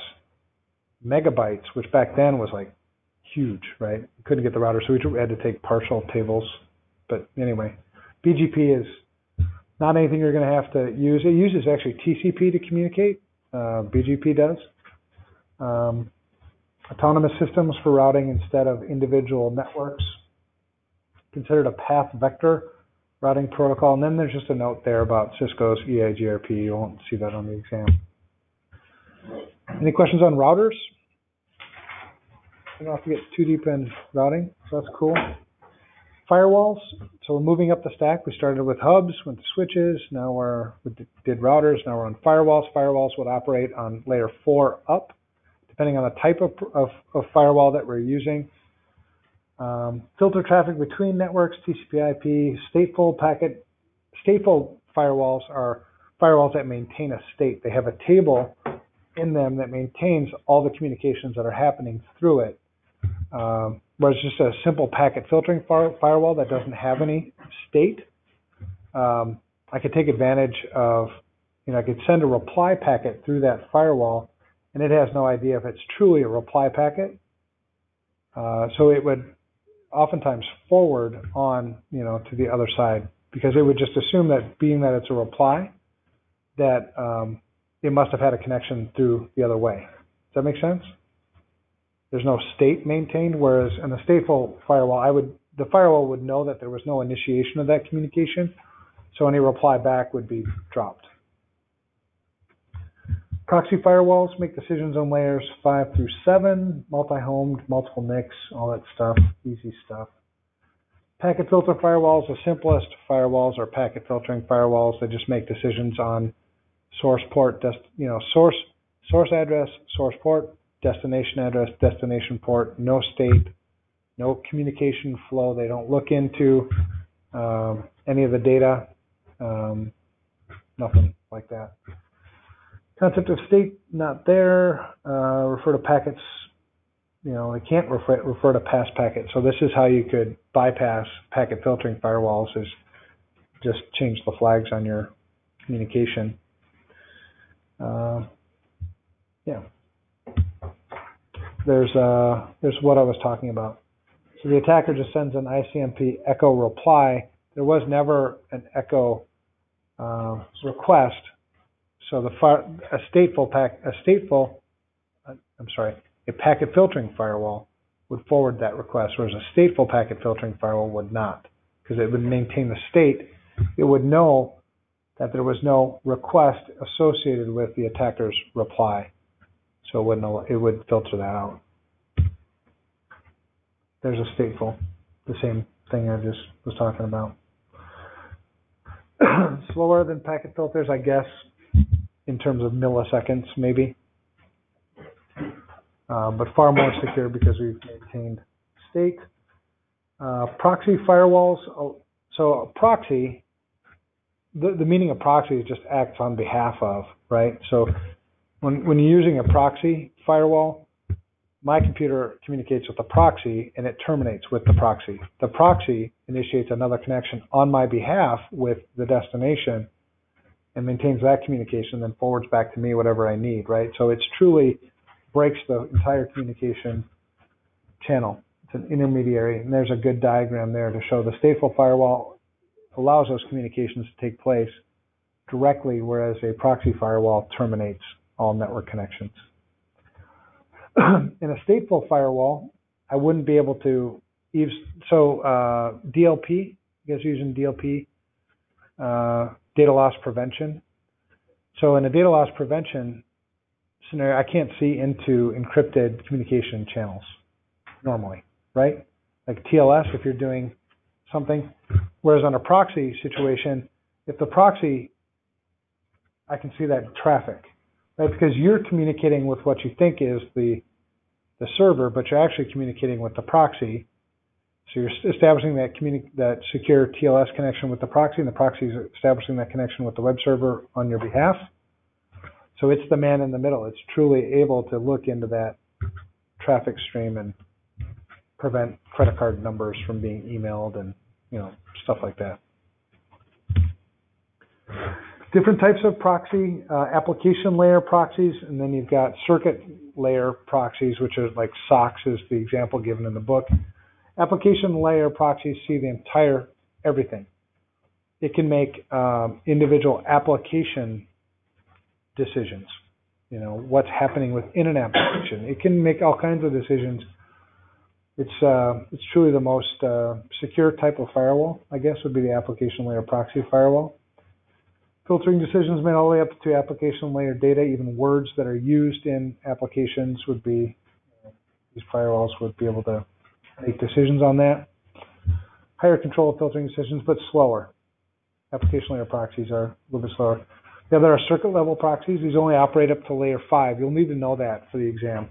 megabytes, which back then was like huge, right? You couldn't get the router, so we had to take partial tables. But anyway, BGP is not anything you're going to have to use. It uses actually TCP to communicate. BGP does. Autonomous systems for routing instead of individual networks. Considered a path vector routing protocol. And then there's just a note there about Cisco's EIGRP. You won't see that on the exam. Any questions on routers? You don't have to get too deep in routing, so that's cool. Firewalls. So we're moving up the stack. We started with hubs, went to switches. Now we did routers. Now we're on firewalls. Firewalls would operate on layer 4 up, depending on the type of firewall that we're using. Filter traffic between networks, TCP/IP, stateful firewalls are firewalls that maintain a state. They have a table in them that maintains all the communications that are happening through it. Whereas just a simple packet filtering firewall that doesn't have any state, I could take advantage of, I could send a reply packet through that firewall, and it has no idea if it's truly a reply packet. So it would oftentimes forward on, to the other side, because it would just assume that being that it's a reply, that it must have had a connection through the other way. Does that make sense? There's no state maintained, whereas in a stateful firewall, the firewall would know that there was no initiation of that communication, so any reply back would be dropped. Proxy firewalls make decisions on layers 5 through 7, multi-homed, multiple NICs, all that stuff, easy stuff. Packet filter firewalls, the simplest firewalls are packet filtering firewalls. They just make decisions on source port, source address, source port, destination address, destination port, no state, no communication flow. They don't look into any of the data, nothing like that. Concept of state, not there. Refer to packets, they can't refer to past packets. So this is how you could bypass packet filtering firewalls, is just change the flags on your communication. Yeah. There's what I was talking about. So the attacker just sends an ICMP echo reply. There was never an echo request. So a packet filtering firewall would forward that request, whereas a stateful packet filtering firewall would not, because it would maintain the state. It would know that there was no request associated with the attacker's reply, so it would filter that out. There's a stateful, the same thing I just was talking about. Slower than packet filters, I guess, in terms of milliseconds, maybe. But far more secure because we've maintained state. Proxy firewalls. So a proxy, the meaning of proxy is just acts on behalf of, right? So when you're using a proxy firewall, my computer communicates with the proxy and it terminates with the proxy. The proxy initiates another connection on my behalf with the destination and maintains that communication, then forwards back to me whatever I need, right? So it's truly breaks the entire communication channel. It's an intermediary, and there's a good diagram there to show the stateful firewall allows those communications to take place directly, whereas a proxy firewall terminates all network connections. In a stateful firewall, I wouldn't be able to use, DLP, you guys are using DLP, data loss prevention. So in a data loss prevention scenario, I can't see into encrypted communication channels normally, right? Like TLS, if you're doing something, whereas on a proxy situation, if the proxy, I can see that traffic, right? Because you're communicating with what you think is the server, but you're actually communicating with the proxy. So you're establishing that secure TLS connection with the proxy, and the proxy is establishing that connection with the web server on your behalf. So it's the man in the middle. It's truly able to look into that traffic stream and prevent credit card numbers from being emailed and, you know, stuff like that. Different types of proxy, application layer proxies, and then you've got circuit layer proxies, which are like SOCs is the example given in the book. Application layer proxies see the entire everything. It can make individual application decisions. You know, what's happening within an application. It can make all kinds of decisions. It's truly the most secure type of firewall, I guess, would be the application layer proxy firewall. Filtering decisions made all the way up to application layer data, even words that are used in applications would be, these firewalls would be able to make decisions on that. Higher control of filtering decisions, but slower. Application layer proxies are a little bit slower. The other are circuit level proxies. These only operate up to layer 5. You'll need to know that for the exam.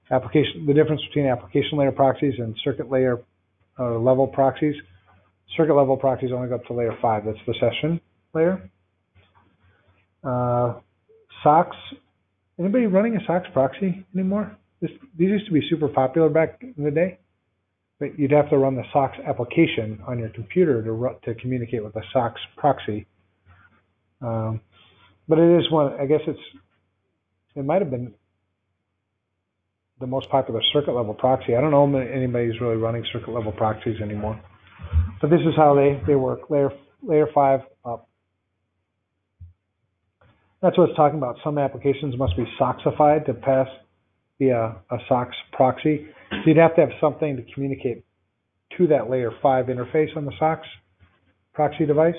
The difference between application layer proxies and circuit layer level proxies. Circuit level proxies only go up to layer 5. That's the session layer. SOCs. Anybody running a SOCs proxy anymore? These used to be super popular back in the day, but you'd have to run the SOCs application on your computer to communicate with the SOCs proxy. But it is one. I guess it might have been the most popular circuit level proxy. I don't know anybody who's really running circuit level proxies anymore. But this is how they work. Layer 5 up. That's what it's talking about. Some applications must be SOCsified to pass via a SOCs proxy. So you'd have to have something to communicate to that layer 5 interface on the SOCs proxy device.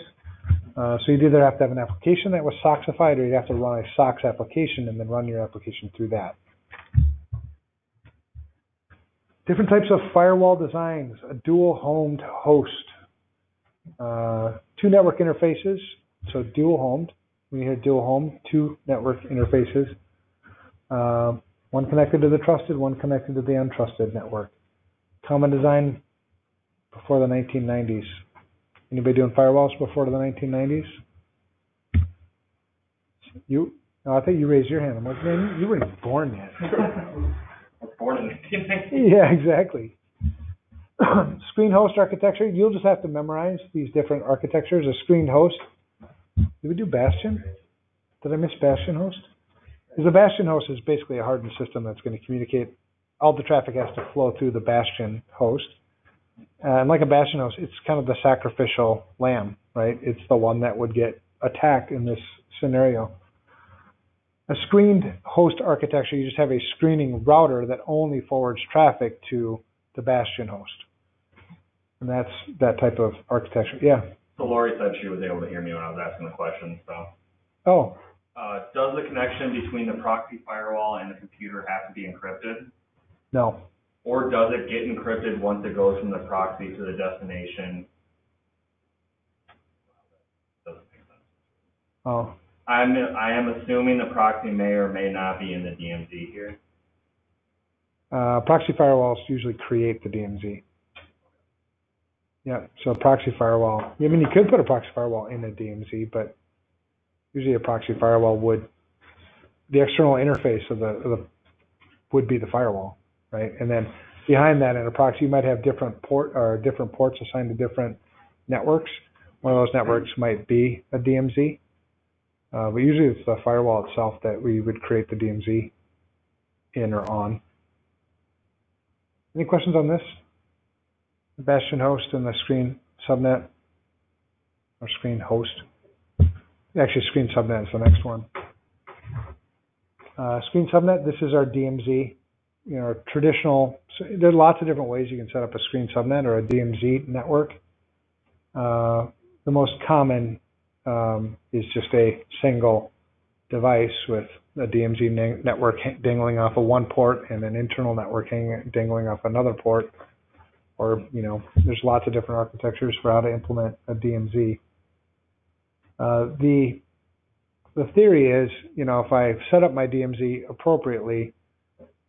So you'd either have to have an application that was SOCsified, or you'd have to run a SOCs application and then run your application through that. Different types of firewall designs. A dual homed host. 2 network interfaces, so dual homed. When you hear dual home, 2 network interfaces. One connected to the trusted, one connected to the untrusted network. Common design before the 1990s. Anybody doing firewalls before the 1990s? You? No, I think you raised your hand. I'm like, man, you weren't even born yet. I was born in 1990. Yeah, exactly. Screen host architecture. You'll just have to memorize these different architectures. A screen host. Did we do Bastion? Did I miss Bastion host? Because the Bastion host is basically a hardened system that's going to communicate. All the traffic has to flow through the Bastion host. And like a Bastion host, it's kind of the sacrificial lamb, right? It's the one that would get attacked in this scenario. A screened host architecture, you just have a screening router that only forwards traffic to the Bastion host. And that's that type of architecture. Yeah. So Lori said she was able to hear me when I was asking the question, so. Oh. Does the connection between the proxy firewall and the computer have to be encrypted? No. Or does it get encrypted once it goes from the proxy to the destination? Doesn't make sense. Oh. I am assuming the proxy may or may not be in the DMZ here. Proxy firewalls usually create the DMZ. Yeah, so a proxy firewall, I mean, you could put a proxy firewall in a DMZ, but usually a proxy firewall would, the external interface of the would be the firewall, right? And then behind that in a proxy, you might have different ports assigned to different networks. One of those networks might be a DMZ, but usually it's the firewall itself that we would create the DMZ. in or on. Any questions on this? The bastion host and the screen subnet, or screen host. Actually, screen subnet is the next one. Screen subnet, this is our DMZ. You know, traditional, so there are lots of different ways you can set up a screen subnet or a DMZ network. The most common is just a single device with a DMZ network dangling off of one port and an internal network dangling off another port. Or, you know, there's lots of different architectures for how to implement a DMZ. The theory is, you know, if I set up my DMZ appropriately,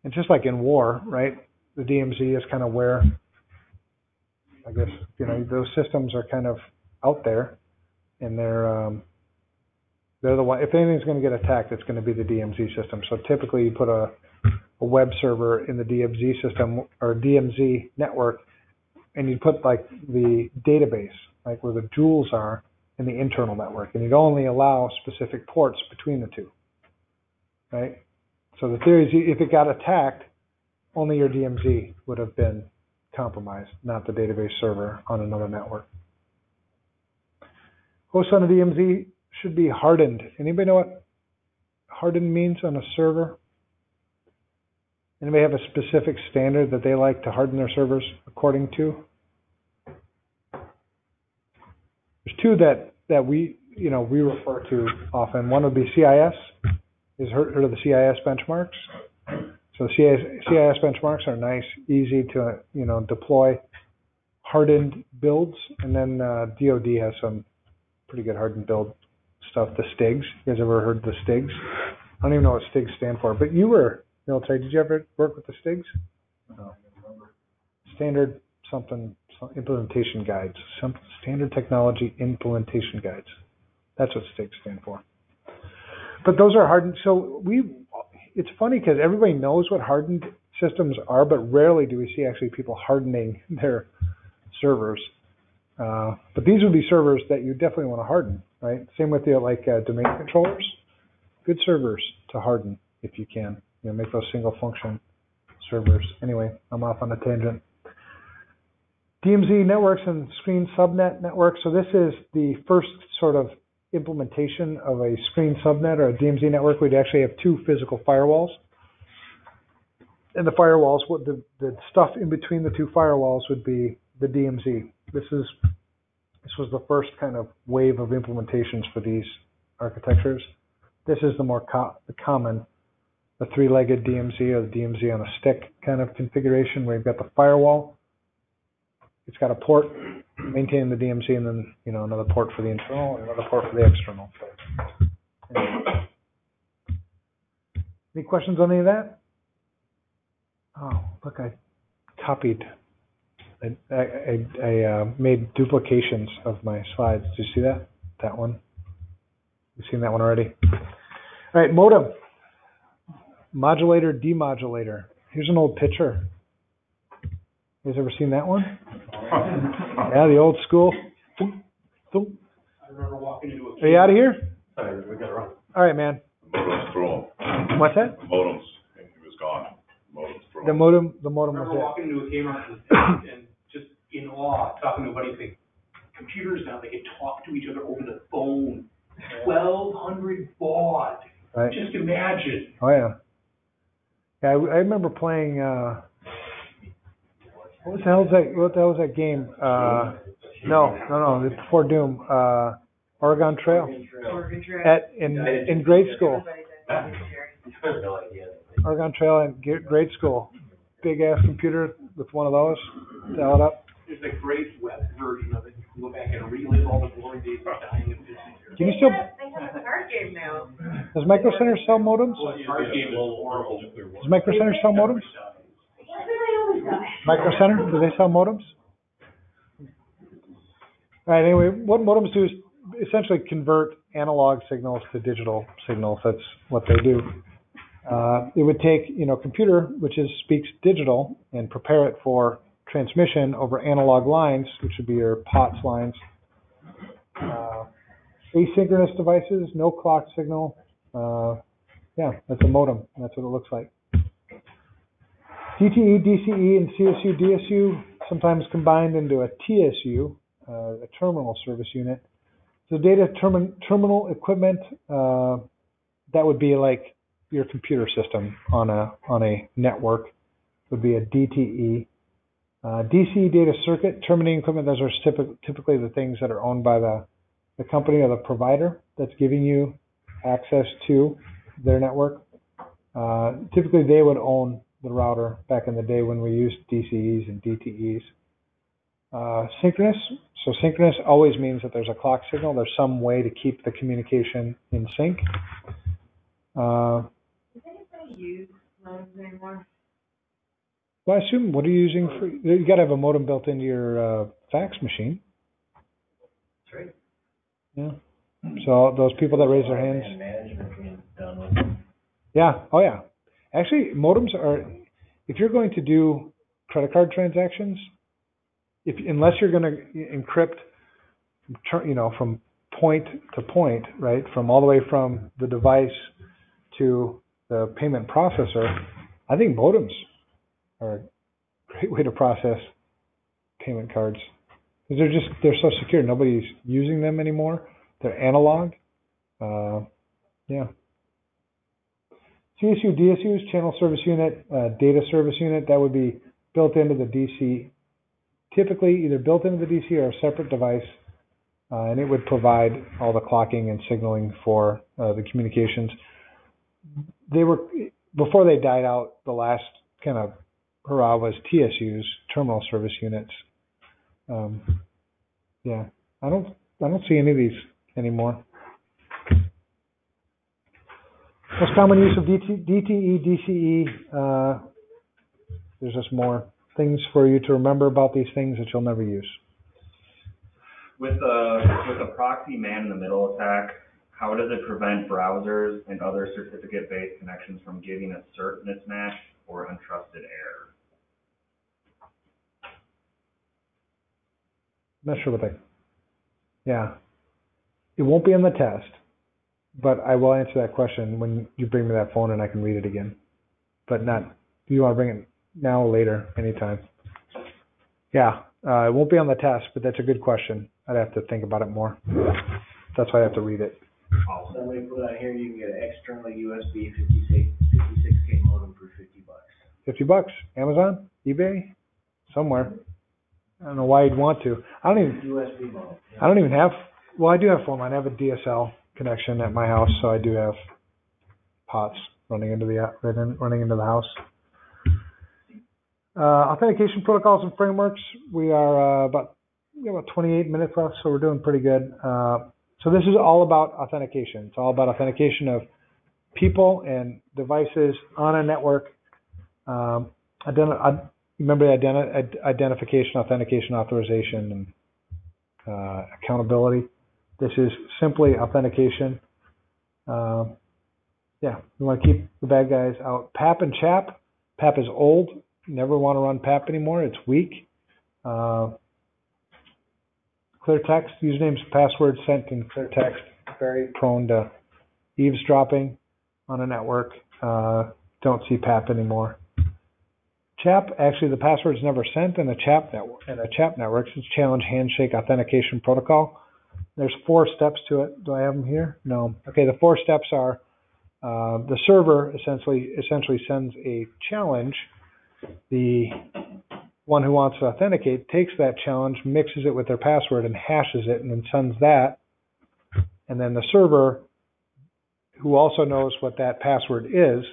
and just like in war, right, the DMZ is kind of where, I guess, you know, those systems are kind of out there, and they're the one. If anything's going to get attacked, it's going to be the DMZ system. So typically, you put a web server in the DMZ system or DMZ network, and you put like the database, like where the jewels are, in the internal network, and you'd only allow specific ports between the two, right? So the theory is if it got attacked, only your DMZ would have been compromised, not the database server on another network. Host on a DMZ should be hardened. Anybody know what hardened means on a server? Anybody have a specific standard that they like to harden their servers according to? There's two that we refer to often. One would be CIS. Is heard of the CIS benchmarks? So CIS benchmarks are nice, easy to deploy hardened builds, and then DoD has some pretty good hardened build stuff. The STIGs. You guys ever heard of the STIGs? I don't even know what STIGs stand for, but you were military. Did you ever work with the STIGs? No. Standard something implementation guides. Some standard technology implementation guides. That's what STIGs stand for. But those are hardened. So it's funny because everybody knows what hardened systems are, but rarely do we see actually people hardening their servers. But these would be servers that you definitely want to harden, right? Same with the domain controllers. Good servers to harden if you can. Make those single function servers. Anyway, I'm off on a tangent. DMZ networks and screen subnet networks. So this is the first sort of implementation of a screen subnet or a DMZ network. We'd actually have two physical firewalls. And the firewalls, the stuff in between the two firewalls would be the DMZ. This was the first kind of wave of implementations for these architectures. This is the more common, the three-legged DMZ or the DMZ on a stick kind of configuration where you've got the firewall. It's got a port maintaining the DMZ, and then another port for the internal and another port for the external. Anyway. Any questions on any of that? Oh, look, I copied. I made duplications of my slides. Did you see that? That one? You've seen that one already? All right, modem. Modulator, demodulator. Here's an old picture. You guys ever seen that one? Yeah, the old school. I remember walking into a... Are you out of here? Sorry, we gotta run. All right, man. Modem's thrown. What's that? Modem's, he was gone. Modem's thrown. The modem I remember was walking into a Kmart and just in awe, talking to a buddy, saying, computers now, they can talk to each other over the phone. 1,200 baud. it. Right. Just imagine. Oh, yeah. Yeah, I remember playing, what the hell was that game? No, it's before Doom. Oregon Trail. Oregon Trail. In grade school. Everybody does. I have no idea. Oregon Trail in grade school. Big ass computer with one of those. Dial it up. There's a great web version of it. You can go back and relive all the glory days of dying in 50 years. Can you still? They have a card game now. Does Micro Center sell modems? Well, the card game is horrible. Does Micro Center sell modems? That's what I always got. Micro Center, do they sell modems? All right. Anyway, what modems do is essentially convert analog signals to digital signals. That's what they do. It would take computer, which speaks digital, and prepare it for transmission over analog lines, which would be your POTS lines. Asynchronous devices, no clock signal. Yeah, that's a modem. That's what it looks like. DTE, DCE, and CSU, DSU, sometimes combined into a TSU, a terminal service unit. So data terminal equipment, that would be like your computer system on a network, would be a DTE. DCE data circuit, terminating equipment, those are typically the things that are owned by the company or the provider that's giving you access to their network. Typically they would own the router back in the day when we used DCEs and DTEs. Synchronous. So synchronous always means that there's a clock signal. There's some way to keep the communication in sync. Does anybody use modems anymore? Well, I assume, what are you using for, you got to have a modem built into your fax machine. That's right. Yeah. So those people that raise their hands. Management being done with them. Yeah. Oh, yeah. Actually, modems are, if you're going to do credit card transactions, unless you're going to encrypt, from point to point, right, from all the way from the device to the payment processor, I think modems are a great way to process payment cards. Because they're so secure. Nobody's using them anymore. They're analog. Yeah. CSU, DSUs, channel service unit, data service unit, that would be built into the DC. Typically either built into the DC or a separate device, and it would provide all the clocking and signaling for the communications. Before they died out, the last kind of hurrah was TSUs, terminal service units. Yeah, I don't see any of these anymore. Most common use of DTE, DCE, there's just more things for you to remember about these things that you'll never use. With a proxy man-in-the-middle attack, how does it prevent browsers and other certificate-based connections from giving a cert mismatch or untrusted error? I'm not sure what yeah. It won't be on the test, but I will answer that question when you bring me that phone and I can read it again. But not, do you want to bring it now or later, anytime? Yeah, it won't be on the test, but that's a good question. I'd have to think about it more. That's why I have to read it. Somebody put out here, you can get an external USB 56K modem for $50. $50, Amazon, eBay, somewhere. I don't know why you'd want to. USB modem. I don't even have, well, I do have phone line. I have a DSL connection at my house, so I do have pots running into the house. Authentication protocols and frameworks. We are about 28 minutes left, so we're doing pretty good. So this is all about authentication. It's all about authentication of people and devices on a network. Remember the identification, authentication, authorization, and accountability. This is simply authentication. Yeah, we want to keep the bad guys out. PAP and CHAP. PAP is old. You never want to run PAP anymore. It's weak. Clear text, usernames, passwords sent in clear text. Very prone to eavesdropping on a network. Don't see PAP anymore. CHAP, actually the password's never sent in a CHAP network. It's challenge handshake authentication protocol. There's 4 steps to it. Do I have them here? No. Okay, the 4 steps are the server essentially sends a challenge. The one who wants to authenticate takes that challenge, mixes it with their password, and hashes it, and then sends that. And then the server, who also knows what that password is,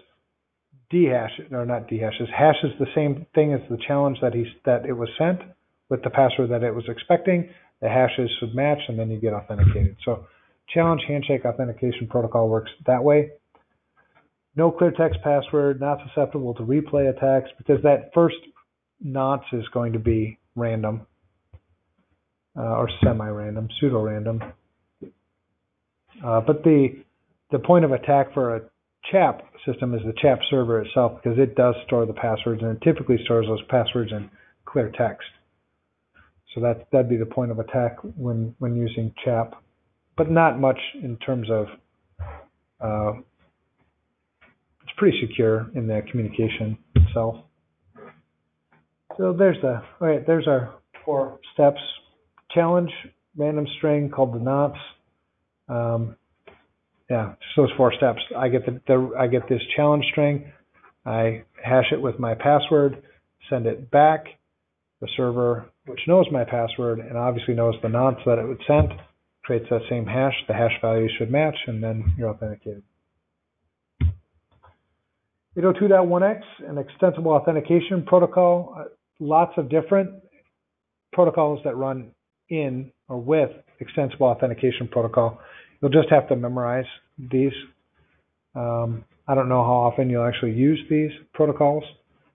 hashes the same thing as the challenge that it was sent with the password that it was expecting. The hashes should match, and then you get authenticated. So challenge handshake authentication protocol works that way. No clear text password, not susceptible to replay attacks, because that first nonce is going to be random or semi-random, pseudo-random. But the point of attack for a CHAP system is the CHAP server itself, because it does store the passwords, and it typically stores those passwords in clear text. So that'd be the point of attack when using CHAP, but not much in terms of it's pretty secure in the communication itself. So there's our 4 steps. Challenge, random string called the nonce. Yeah, just those 4 steps. I get this challenge string. I hash it with my password, send it back. The server, which knows my password and obviously knows the nonce that it would send, creates that same hash. The hash value should match, and then you're authenticated. 802.1x, an extensible authentication protocol. Lots of different protocols that run in or with extensible authentication protocol. You'll just have to memorize these. I don't know how often you'll actually use these protocols,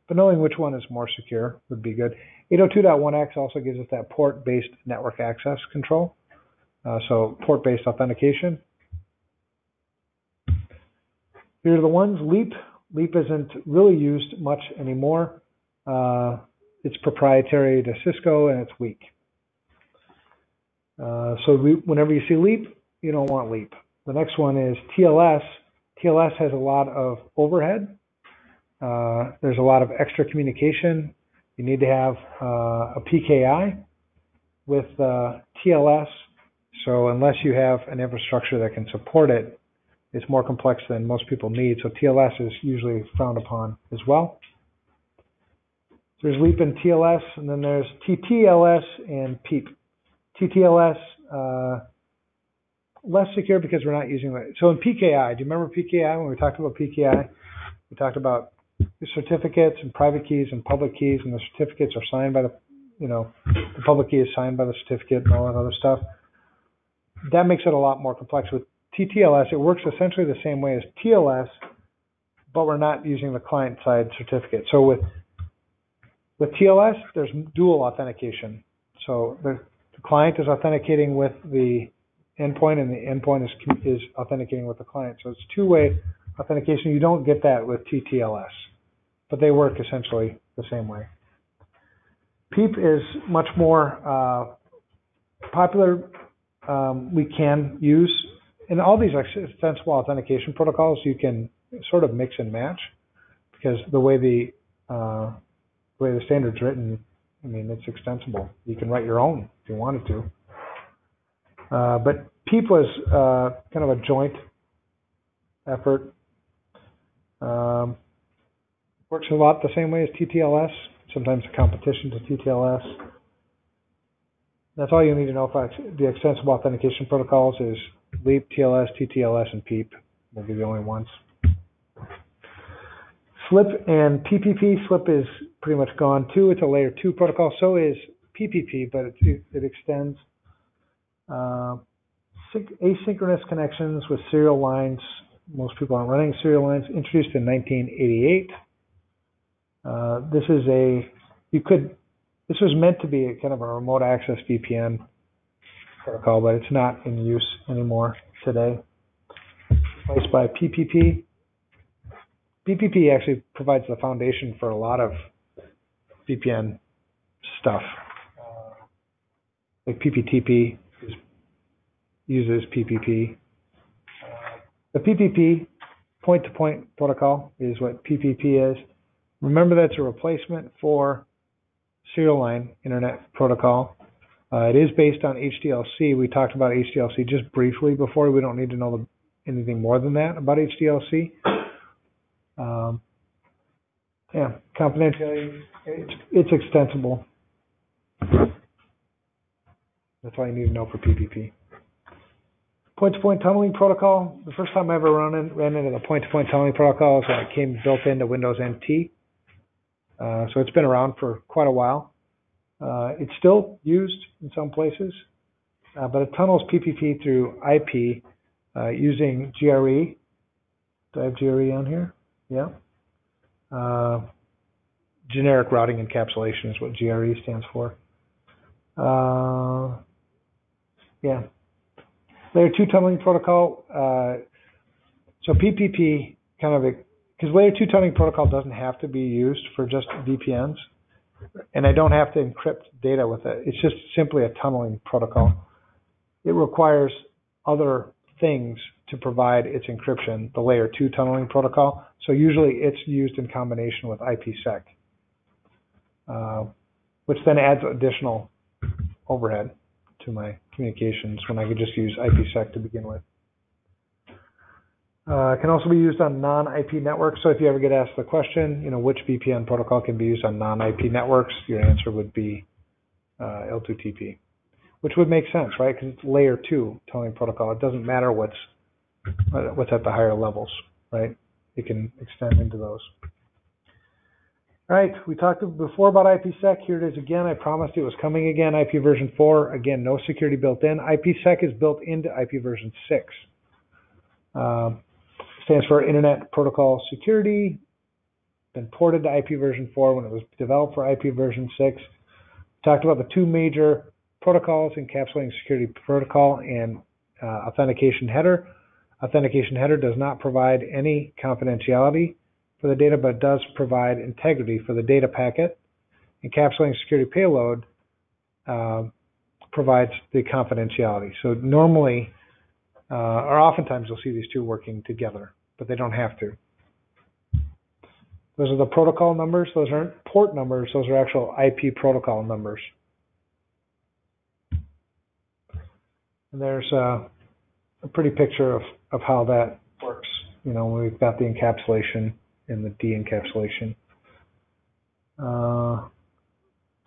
but knowing which one is more secure would be good. 802.1x also gives us that port-based network access control. So port-based authentication. Here are the ones. Leap. Leap isn't really used much anymore. It's proprietary to Cisco and it's weak. Whenever you see Leap, you don't want Leap. The next one is TLS. TLS has a lot of overhead. There's a lot of extra communication. You need to have a PKI with TLS. So unless you have an infrastructure that can support it, it's more complex than most people need. So TLS is usually frowned upon as well. There's Leap and TLS, and then there's TTLS and PEEP. TTLS, less secure because we're not using it. So in PKI, do you remember PKI when we talked about PKI? We talked about certificates and private keys and public keys, and the certificates are signed by the public key is signed by the certificate and all that other stuff. That makes it a lot more complex. With TTLS, it works essentially the same way as TLS, but we're not using the client-side certificate. So with TLS, there's dual authentication. So the client is authenticating with the endpoint, and the endpoint is authenticating with the client. So it's two-way authentication. You don't get that with TTLS, but they work essentially the same way. PEEP is much more popular. We can use, in all these extensible authentication protocols, you can sort of mix and match because the way the standard's written, I mean, it's extensible. You can write your own if you wanted to. But PEEP was kind of a joint effort. Works a lot the same way as TTLS, sometimes a competition to TTLS. That's all you need to know about the extensible authentication protocols is Leap, TLS, TTLS, and PEEP. Will be the only ones. SLIP and PPP. SLIP is pretty much gone too. It's a layer 2 protocol. So is PPP, but it extends asynchronous connections with serial lines. Most people aren't running serial lines. Introduced in 1988. This was meant to be a kind of a remote access VPN protocol, but it's not in use anymore today. Replaced by PPP. PPP actually provides the foundation for a lot of VPN stuff. Like PPTP uses PPP. The PPP, point-to-point protocol, is what PPP is. Remember that's a replacement for serial line internet protocol. It is based on HDLC. We talked about HDLC just briefly before. We don't need to know anything more than that about HDLC. Yeah, confidentiality, it's extensible. That's all you need to know for PPP. Point-to-point tunneling protocol. The first time I ever ran into the point-to-point tunneling protocol is when it came built into Windows NT. So it's been around for quite a while. It's still used in some places, but it tunnels PPP through IP using GRE. Do I have GRE on here? Yeah. Generic routing encapsulation is what GRE stands for. Yeah. Layer 2 tunneling protocol. So PPP kind of, because Layer 2 tunneling protocol doesn't have to be used for just VPNs, and I don't have to encrypt data with it. It's just simply a tunneling protocol. It requires other things to provide its encryption, the Layer 2 tunneling protocol. So usually it's used in combination with IPsec. which then adds additional overhead to my communications when I could just use IPsec to begin with. It can also be used on non-IP networks. So if you ever get asked the question, which VPN protocol can be used on non-IP networks, your answer would be L2TP, which would make sense, right? Because it's layer 2 tunneling protocol. It doesn't matter what's at the higher levels, right? It can extend into those. All right, we talked before about IPsec. Here it is again. I promised it was coming again. IP version 4. Again, no security built in. IPsec is built into IP version 6. Stands for Internet Protocol Security. Been ported to IP version 4 when it was developed for IP version 6. Talked about the two major protocols, encapsulating security protocol and authentication header. Authentication header does not provide any confidentiality for the data, but does provide integrity for the data packet. Encapsulating security payload provides the confidentiality. So normally, or oftentimes you'll see these two working together, but they don't have to. Those are the protocol numbers. Those aren't port numbers. Those are actual IP protocol numbers. And there's a pretty picture of how that works. When we've got the encapsulation and the de-encapsulation.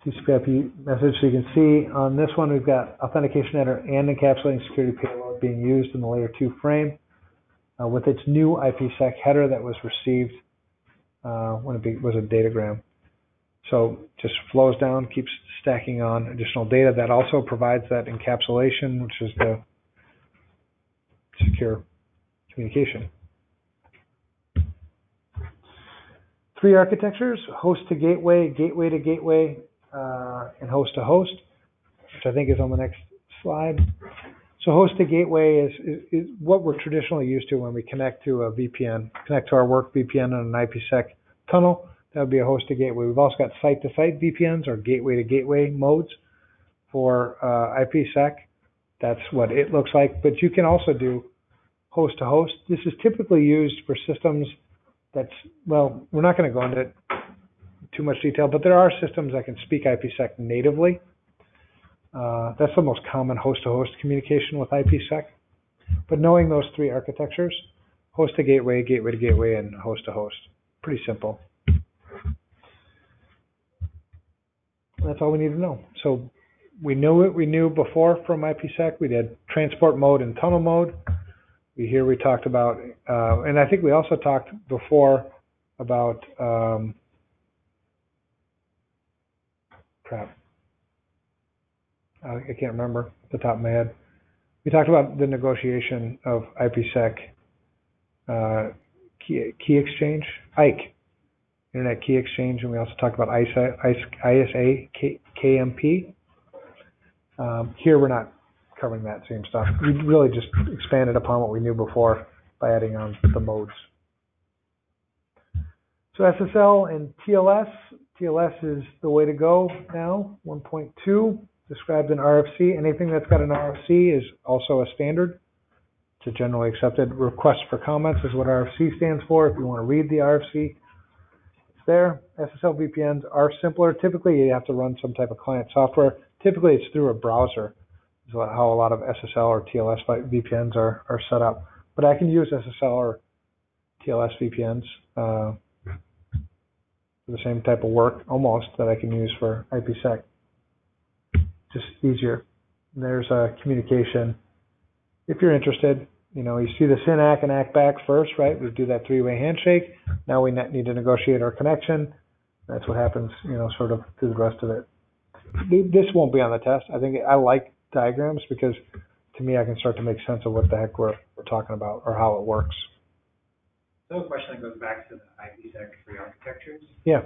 TCP IP message. So you can see on this one we've got authentication header and encapsulating security payload being used in the layer 2 frame with its new IPsec header that was received when it was a datagram. So just flows down, keeps stacking on additional data. That also provides that encapsulation, which is the secure communication. 3 architectures: host to gateway, gateway to gateway, and host to host, which I think is on the next slide. So host to gateway is what we're traditionally used to when we connect to a VPN, connect to our work VPN on an IPsec tunnel. That would be a host to gateway. We've also got site-to-site VPNs, or gateway-to-gateway modes for IPsec. That's what it looks like. But you can also do host to host. This is typically used for systems that's, well, we're not going to go into too much detail, but there are systems that can speak IPsec natively. That's the most common host-to-host communication with IPsec. But knowing those 3 architectures, host to gateway, gateway to gateway, and host to host, pretty simple. That's all we need to know. So we knew what we knew before from IPsec. We did transport mode and tunnel mode. Here we talked about, and I think we also talked before about, crap. I can't remember off the top of my head. We talked about the negotiation of IPsec key exchange, IKE, Internet Key Exchange, and we also talked about ISA KMP. Here we're not covering that same stuff. We really just expanded upon what we knew before by adding on the modes. So SSL and TLS. TLS is the way to go now, 1.2, described in RFC. Anything that's got an RFC is also a standard. It's a generally accepted request for comments is what RFC stands for. If you want to read the RFC, it's there. SSL VPNs are simpler. Typically, you have to run some type of client software. Typically, it's through a browser. Is how a lot of SSL or TLS VPNs are set up. But I can use SSL or TLS VPNs for the same type of work, almost, that I can use for IPsec. Just easier. And there's a communication. If you're interested, you see the SYN ACK and ACK back first, right? We do that 3-way handshake. Now we need to negotiate our connection. That's what happens, sort of through the rest of it. This won't be on the test. I like diagrams because to me I can start to make sense of what the heck we're talking about or how it works. So a question that goes back to the IPsec 3 architectures. Yeah.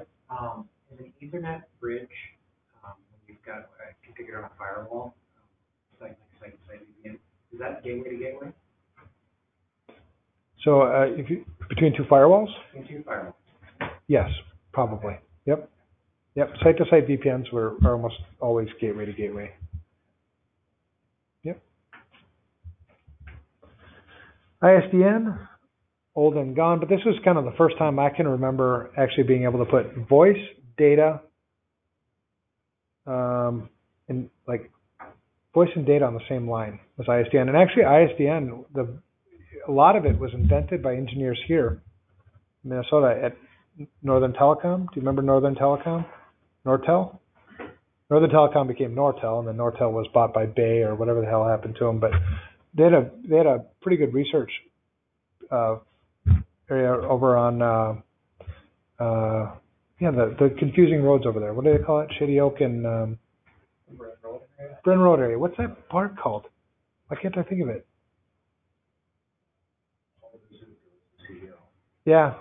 Is an Ethernet bridge, when you've got configured on a firewall, site VPN, is that gateway to gateway? So between 2 firewalls? Between 2 firewalls. Yes, probably. Yep. Site-to-site VPNs are almost always gateway to gateway. Yep. ISDN, old and gone, but this was kind of the first time I can remember actually being able to put voice, data, and like voice and data on the same line as ISDN. And actually ISDN, a lot of it was invented by engineers here in Minnesota at Northern Telecom. Do you remember Northern Telecom? Nortel? Northern Telecom became Nortel, and then Nortel was bought by Bay or whatever the hell happened to them. But they had a pretty good research area over on the confusing roads over there. What do they call it? Shady Oak and Bryn Road area. What's that park called? Why can't I think of it? Yeah,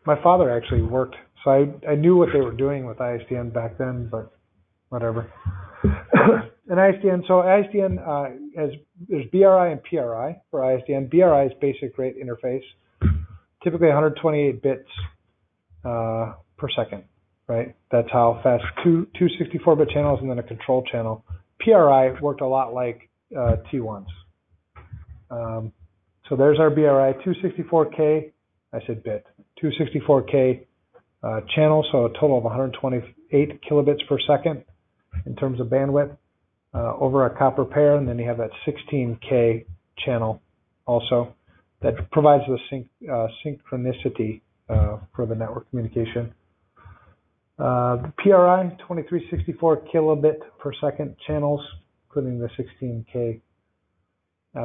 my father actually worked, so I knew what they were doing with ISDN back then, but whatever. And ISDN, so ISDN there's BRI and PRI for ISDN. BRI is basic rate interface, typically 128 bits per second, right? That's how fast, two 64-bit channels and then a control channel. PRI worked a lot like T1s. So there's our BRI, 264K, I said bit, 264K channels, so a total of 128 kilobits per second in terms of bandwidth over a copper pair, and then you have that 16K channel also that provides the synchronicity for the network communication. The PRI, 2364 kilobit per second channels, including the 16K.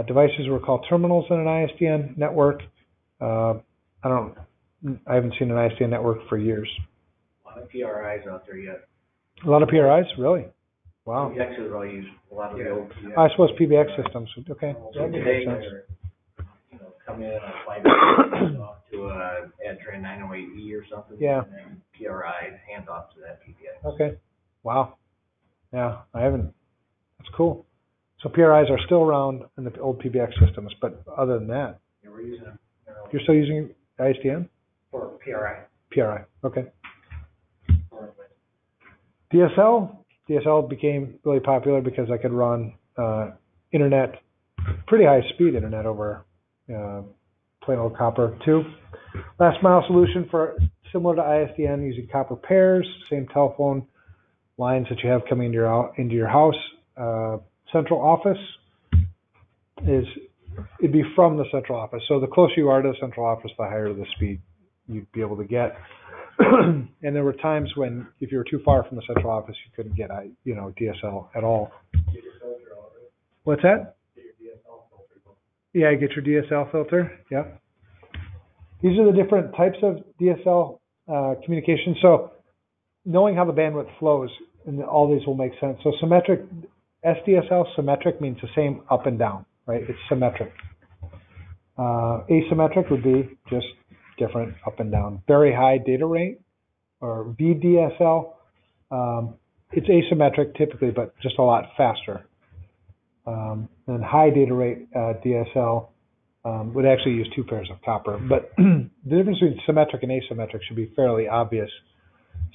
Devices were called terminals in an ISDN network. I haven't seen an ISDN network for years. A lot of PRIs out there yet. A lot of PRIs, really? Wow. PBXs all use a lot of the old PBX. I suppose PBX systems. Okay. So That today, makes sense. they're, come in on flight off to a AdTran 908E or something. Yeah. And then PRI hand off to that PBX. Okay. Wow. Yeah, I haven't. That's cool. So PRIs are still around in the old PBX systems, but other than that, Yeah, we're using them. you're still using ISDN? For PRI. PRI. Okay. DSL became really popular because I could run internet, pretty high speed internet over plain old copper too. Last mile solution for similar to ISDN using copper pairs, same telephone lines that you have coming into your house. Central office it'd be from the central office. So the closer you are to the central office, the higher the speed you'd be able to get. And there were times when, if you were too far from the central office, you couldn't get, DSL at all. What's that? Yeah, get your DSL filter. Yeah. These are the different types of DSL communication. So knowing how the bandwidth flows, and all these will make sense. So symmetric, SDSL, symmetric means the same up and down, right? It's symmetric. Asymmetric would be just different up and down. Very high data rate, or VDSL, it's asymmetric typically, but just a lot faster. And high data rate DSL would actually use two pairs of copper. But the difference between symmetric and asymmetric should be fairly obvious.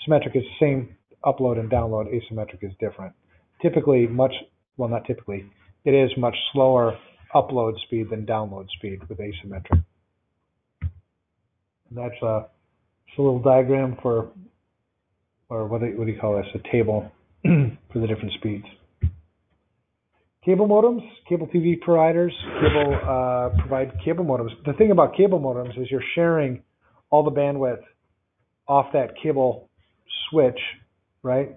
Symmetric is the same upload and download. Asymmetric is different. Typically not typically, it is much slower upload speed than download speed with asymmetric. And that's a little diagram or what do you call this? A table for the different speeds. Cable modems, cable TV providers, provide cable modems. The thing about cable modems is you're sharing all the bandwidth off that cable switch, right?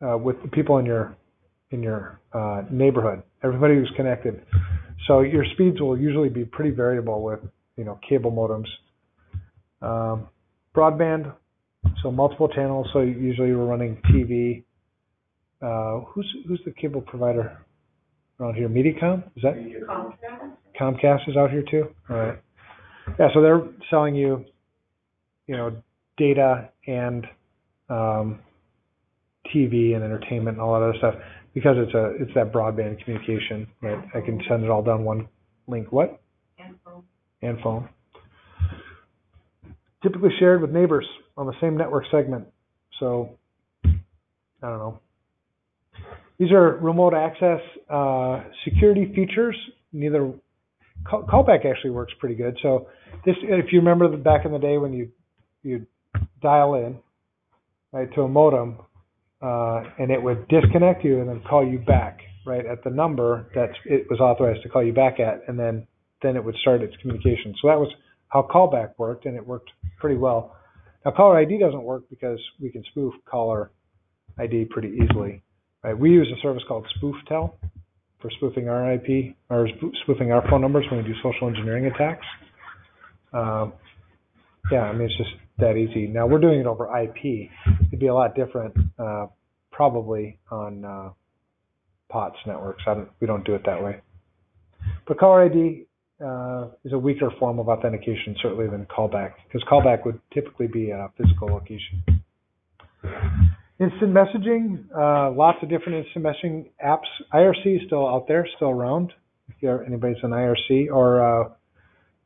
With the people in your neighborhood, everybody who's connected. So your speeds will usually be pretty variable with cable modems. Broadband, so multiple channels. So usually we're running TV. Who's the cable provider around here? MediaCom? Is that Comcast? Comcast is out here too? All right. Yeah, so they're selling you, data and TV and entertainment and all that other stuff because it's that broadband communication, right? I can send it all down one link. What? And phone. And phone. Typically shared with neighbors on the same network segment. So, I don't know. These are remote access security features. Callback actually works pretty good. So this, if you remember back in the day when you dial in, right, to a modem, and it would disconnect you and then call you back, right, at the number that it was authorized to call you back at, and then it would start its communication. So that was how callback worked, and it worked pretty well. Now, caller ID doesn't work because we can spoof caller ID pretty easily, right? We use a service called SpoofTel for spoofing our IP, or spoofing our phone numbers when we do social engineering attacks. Yeah, I mean, it's just that easy. Now, we're doing it over IP. It'd be a lot different, probably on POTS networks. We don't do it that way. But caller ID is a weaker form of authentication, certainly, than callback, because callback would typically be a physical location. Instant messaging, lots of different instant messaging apps. IRC is still out there, still around. If anybody's an IRC, or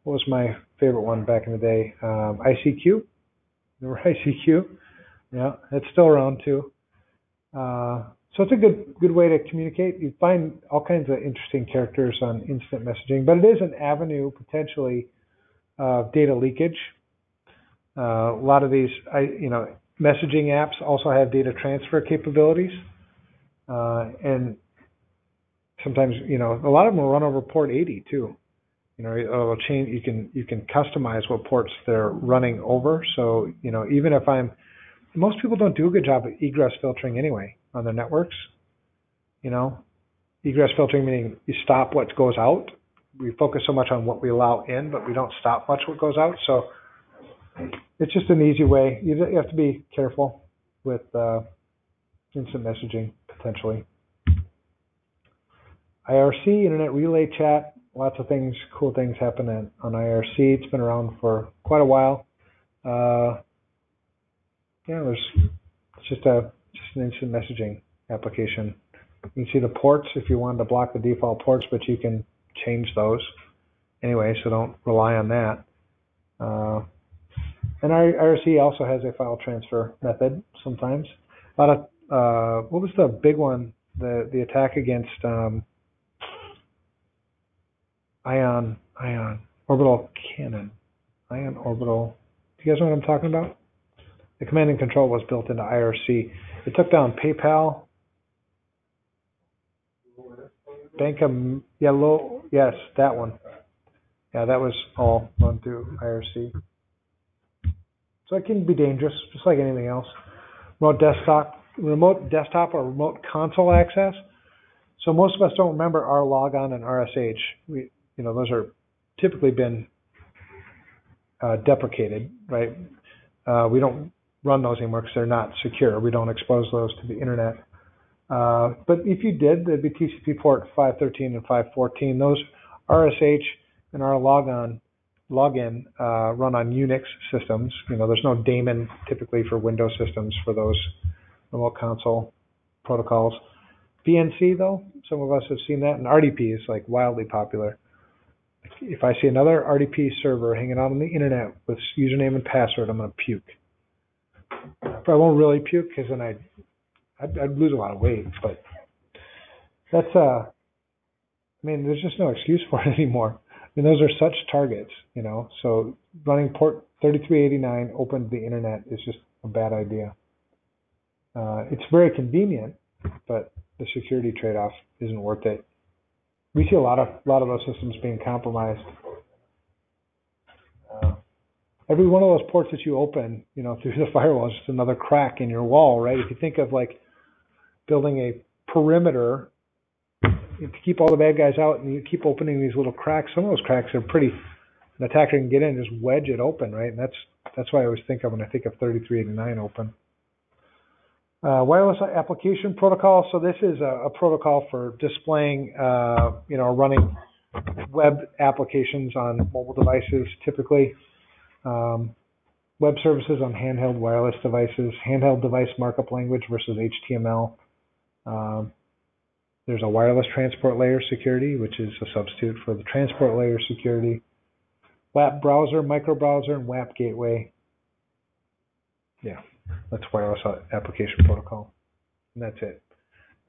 what was my favorite one back in the day? ICQ. Remember ICQ? Yeah, it's still around too. So it's a good way to communicate. You find all kinds of interesting characters on instant messaging, but it is an avenue potentially of data leakage. A lot of these, messaging apps also have data transfer capabilities, and sometimes, a lot of them will run over port 80 too. It'll change. You can customize what ports they're running over. So, even if most people don't do a good job of egress filtering anyway on their networks. Egress filtering meaning you stop what goes out. We focus so much on what we allow in, but we don't stop much what goes out. So it's just an easy way. You have to be careful with instant messaging potentially. IRC, Internet Relay Chat. Lots of things, cool things happen on IRC. It's been around for quite a while. It's just an instant messaging application. You can see the ports if you wanted to block the default ports, but you can change those anyway, so don't rely on that. And IRC also has a file transfer method sometimes. A lot of what was the big one? The attack against ion orbital cannon. Ion orbital. Do you guys know what I'm talking about? The command and control was built into IRC. It took down PayPal. Yes, that one. Yeah, that was all run through IRC. So it can be dangerous, just like anything else. Remote desktop or remote console access. So most of us don't remember our logon and RSH. Those are typically been deprecated, right? We don't run those anymore because they're not secure. We don't expose those to the internet. But if you did, there'd be TCP port 513 and 514. Those RSH and our login run on Unix systems. There's no daemon typically for Windows systems for those remote console protocols. VNC though, some of us have seen that, and RDP is like wildly popular. If I see another RDP server hanging out on the internet with username and password, I'm going to puke. But I won't really puke because then I'd lose a lot of weight. But that's there's just no excuse for it anymore. Those are such targets, So running port 3389 open to the internet is just a bad idea. It's very convenient, but the security trade-off isn't worth it. We see a lot of those systems being compromised. Every one of those ports that you open, through the firewall is just another crack in your wall, right? If you think of like building a perimeter to keep all the bad guys out, and you keep opening these little cracks, some of those cracks are pretty. An attacker can get in and just wedge it open, right? And that's what I always think of when I think of 3389 open. Wireless application protocol. So this is a protocol for displaying, running web applications on mobile devices, typically. Web services on handheld wireless devices, handheld device markup language versus HTML. There's a wireless transport layer security, which is a substitute for the transport layer security. WAP browser, micro browser, and WAP gateway. Yeah, that's wireless application protocol. And that's it.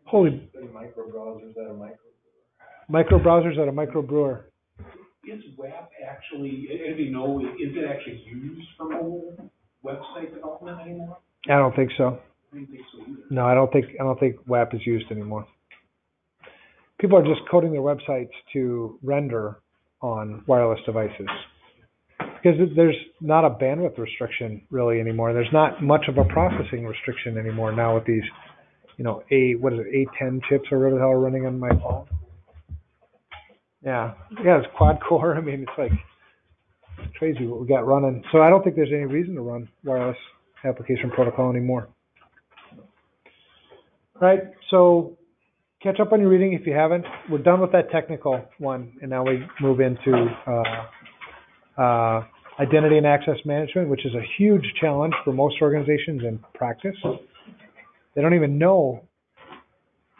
Holy. Micro browsers at a micro brewer. Micro browsers at a micro brewer. Is WAP actually, is it actually used for mobile website development anymore? I don't think so. I don't think so either. No, I don't think WAP is used anymore. People are just coding their websites to render on wireless devices. Because there's not a bandwidth restriction really anymore. There's not much of a processing restriction anymore now with these, A10 chips or whatever the hell are running on my phone. Yeah, it's quad core. I mean, it's like crazy what we got running. So I don't think there's any reason to run wireless application protocol anymore. All right, so catch up on your reading if you haven't. We're done with that technical one, and now we move into identity and access management, which is a huge challenge for most organizations in practice. They don't even know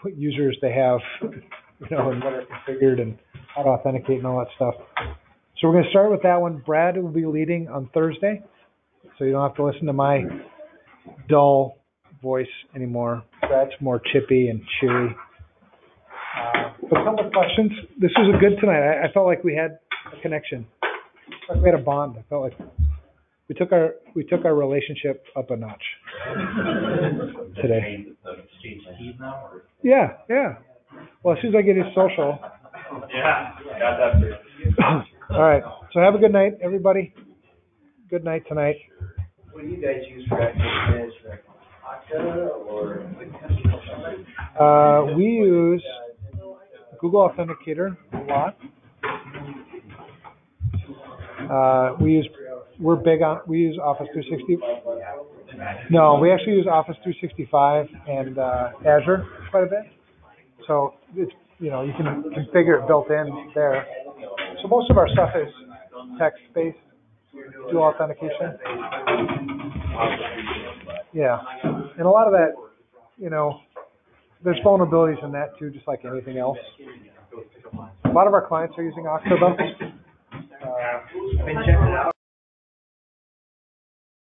what users they have, and what are configured and how to authenticate and all that stuff. So we're going to start with that one. Brad will be leading on Thursday, so you don't have to listen to my dull voice anymore. Brad's more chippy and cheery. But some of the questions. This was a good tonight. I felt like we had a connection. Like we had a bond. I felt like we took our relationship up a notch today. Yeah. Well, as soon as I get his social. Yeah, got that for you. All right. So have a good night, everybody. Good night tonight. What do you guys use for access management? Okta or? We use Google Authenticator a lot. We use Office 360. No, we actually use Office 365 and Azure quite a bit. So it's, you can configure it built in there. So most of our stuff is text-based, dual authentication. Yeah, and a lot of that, there's vulnerabilities in that too, just like anything else. A lot of our clients are using Okta though. I've been checking it out.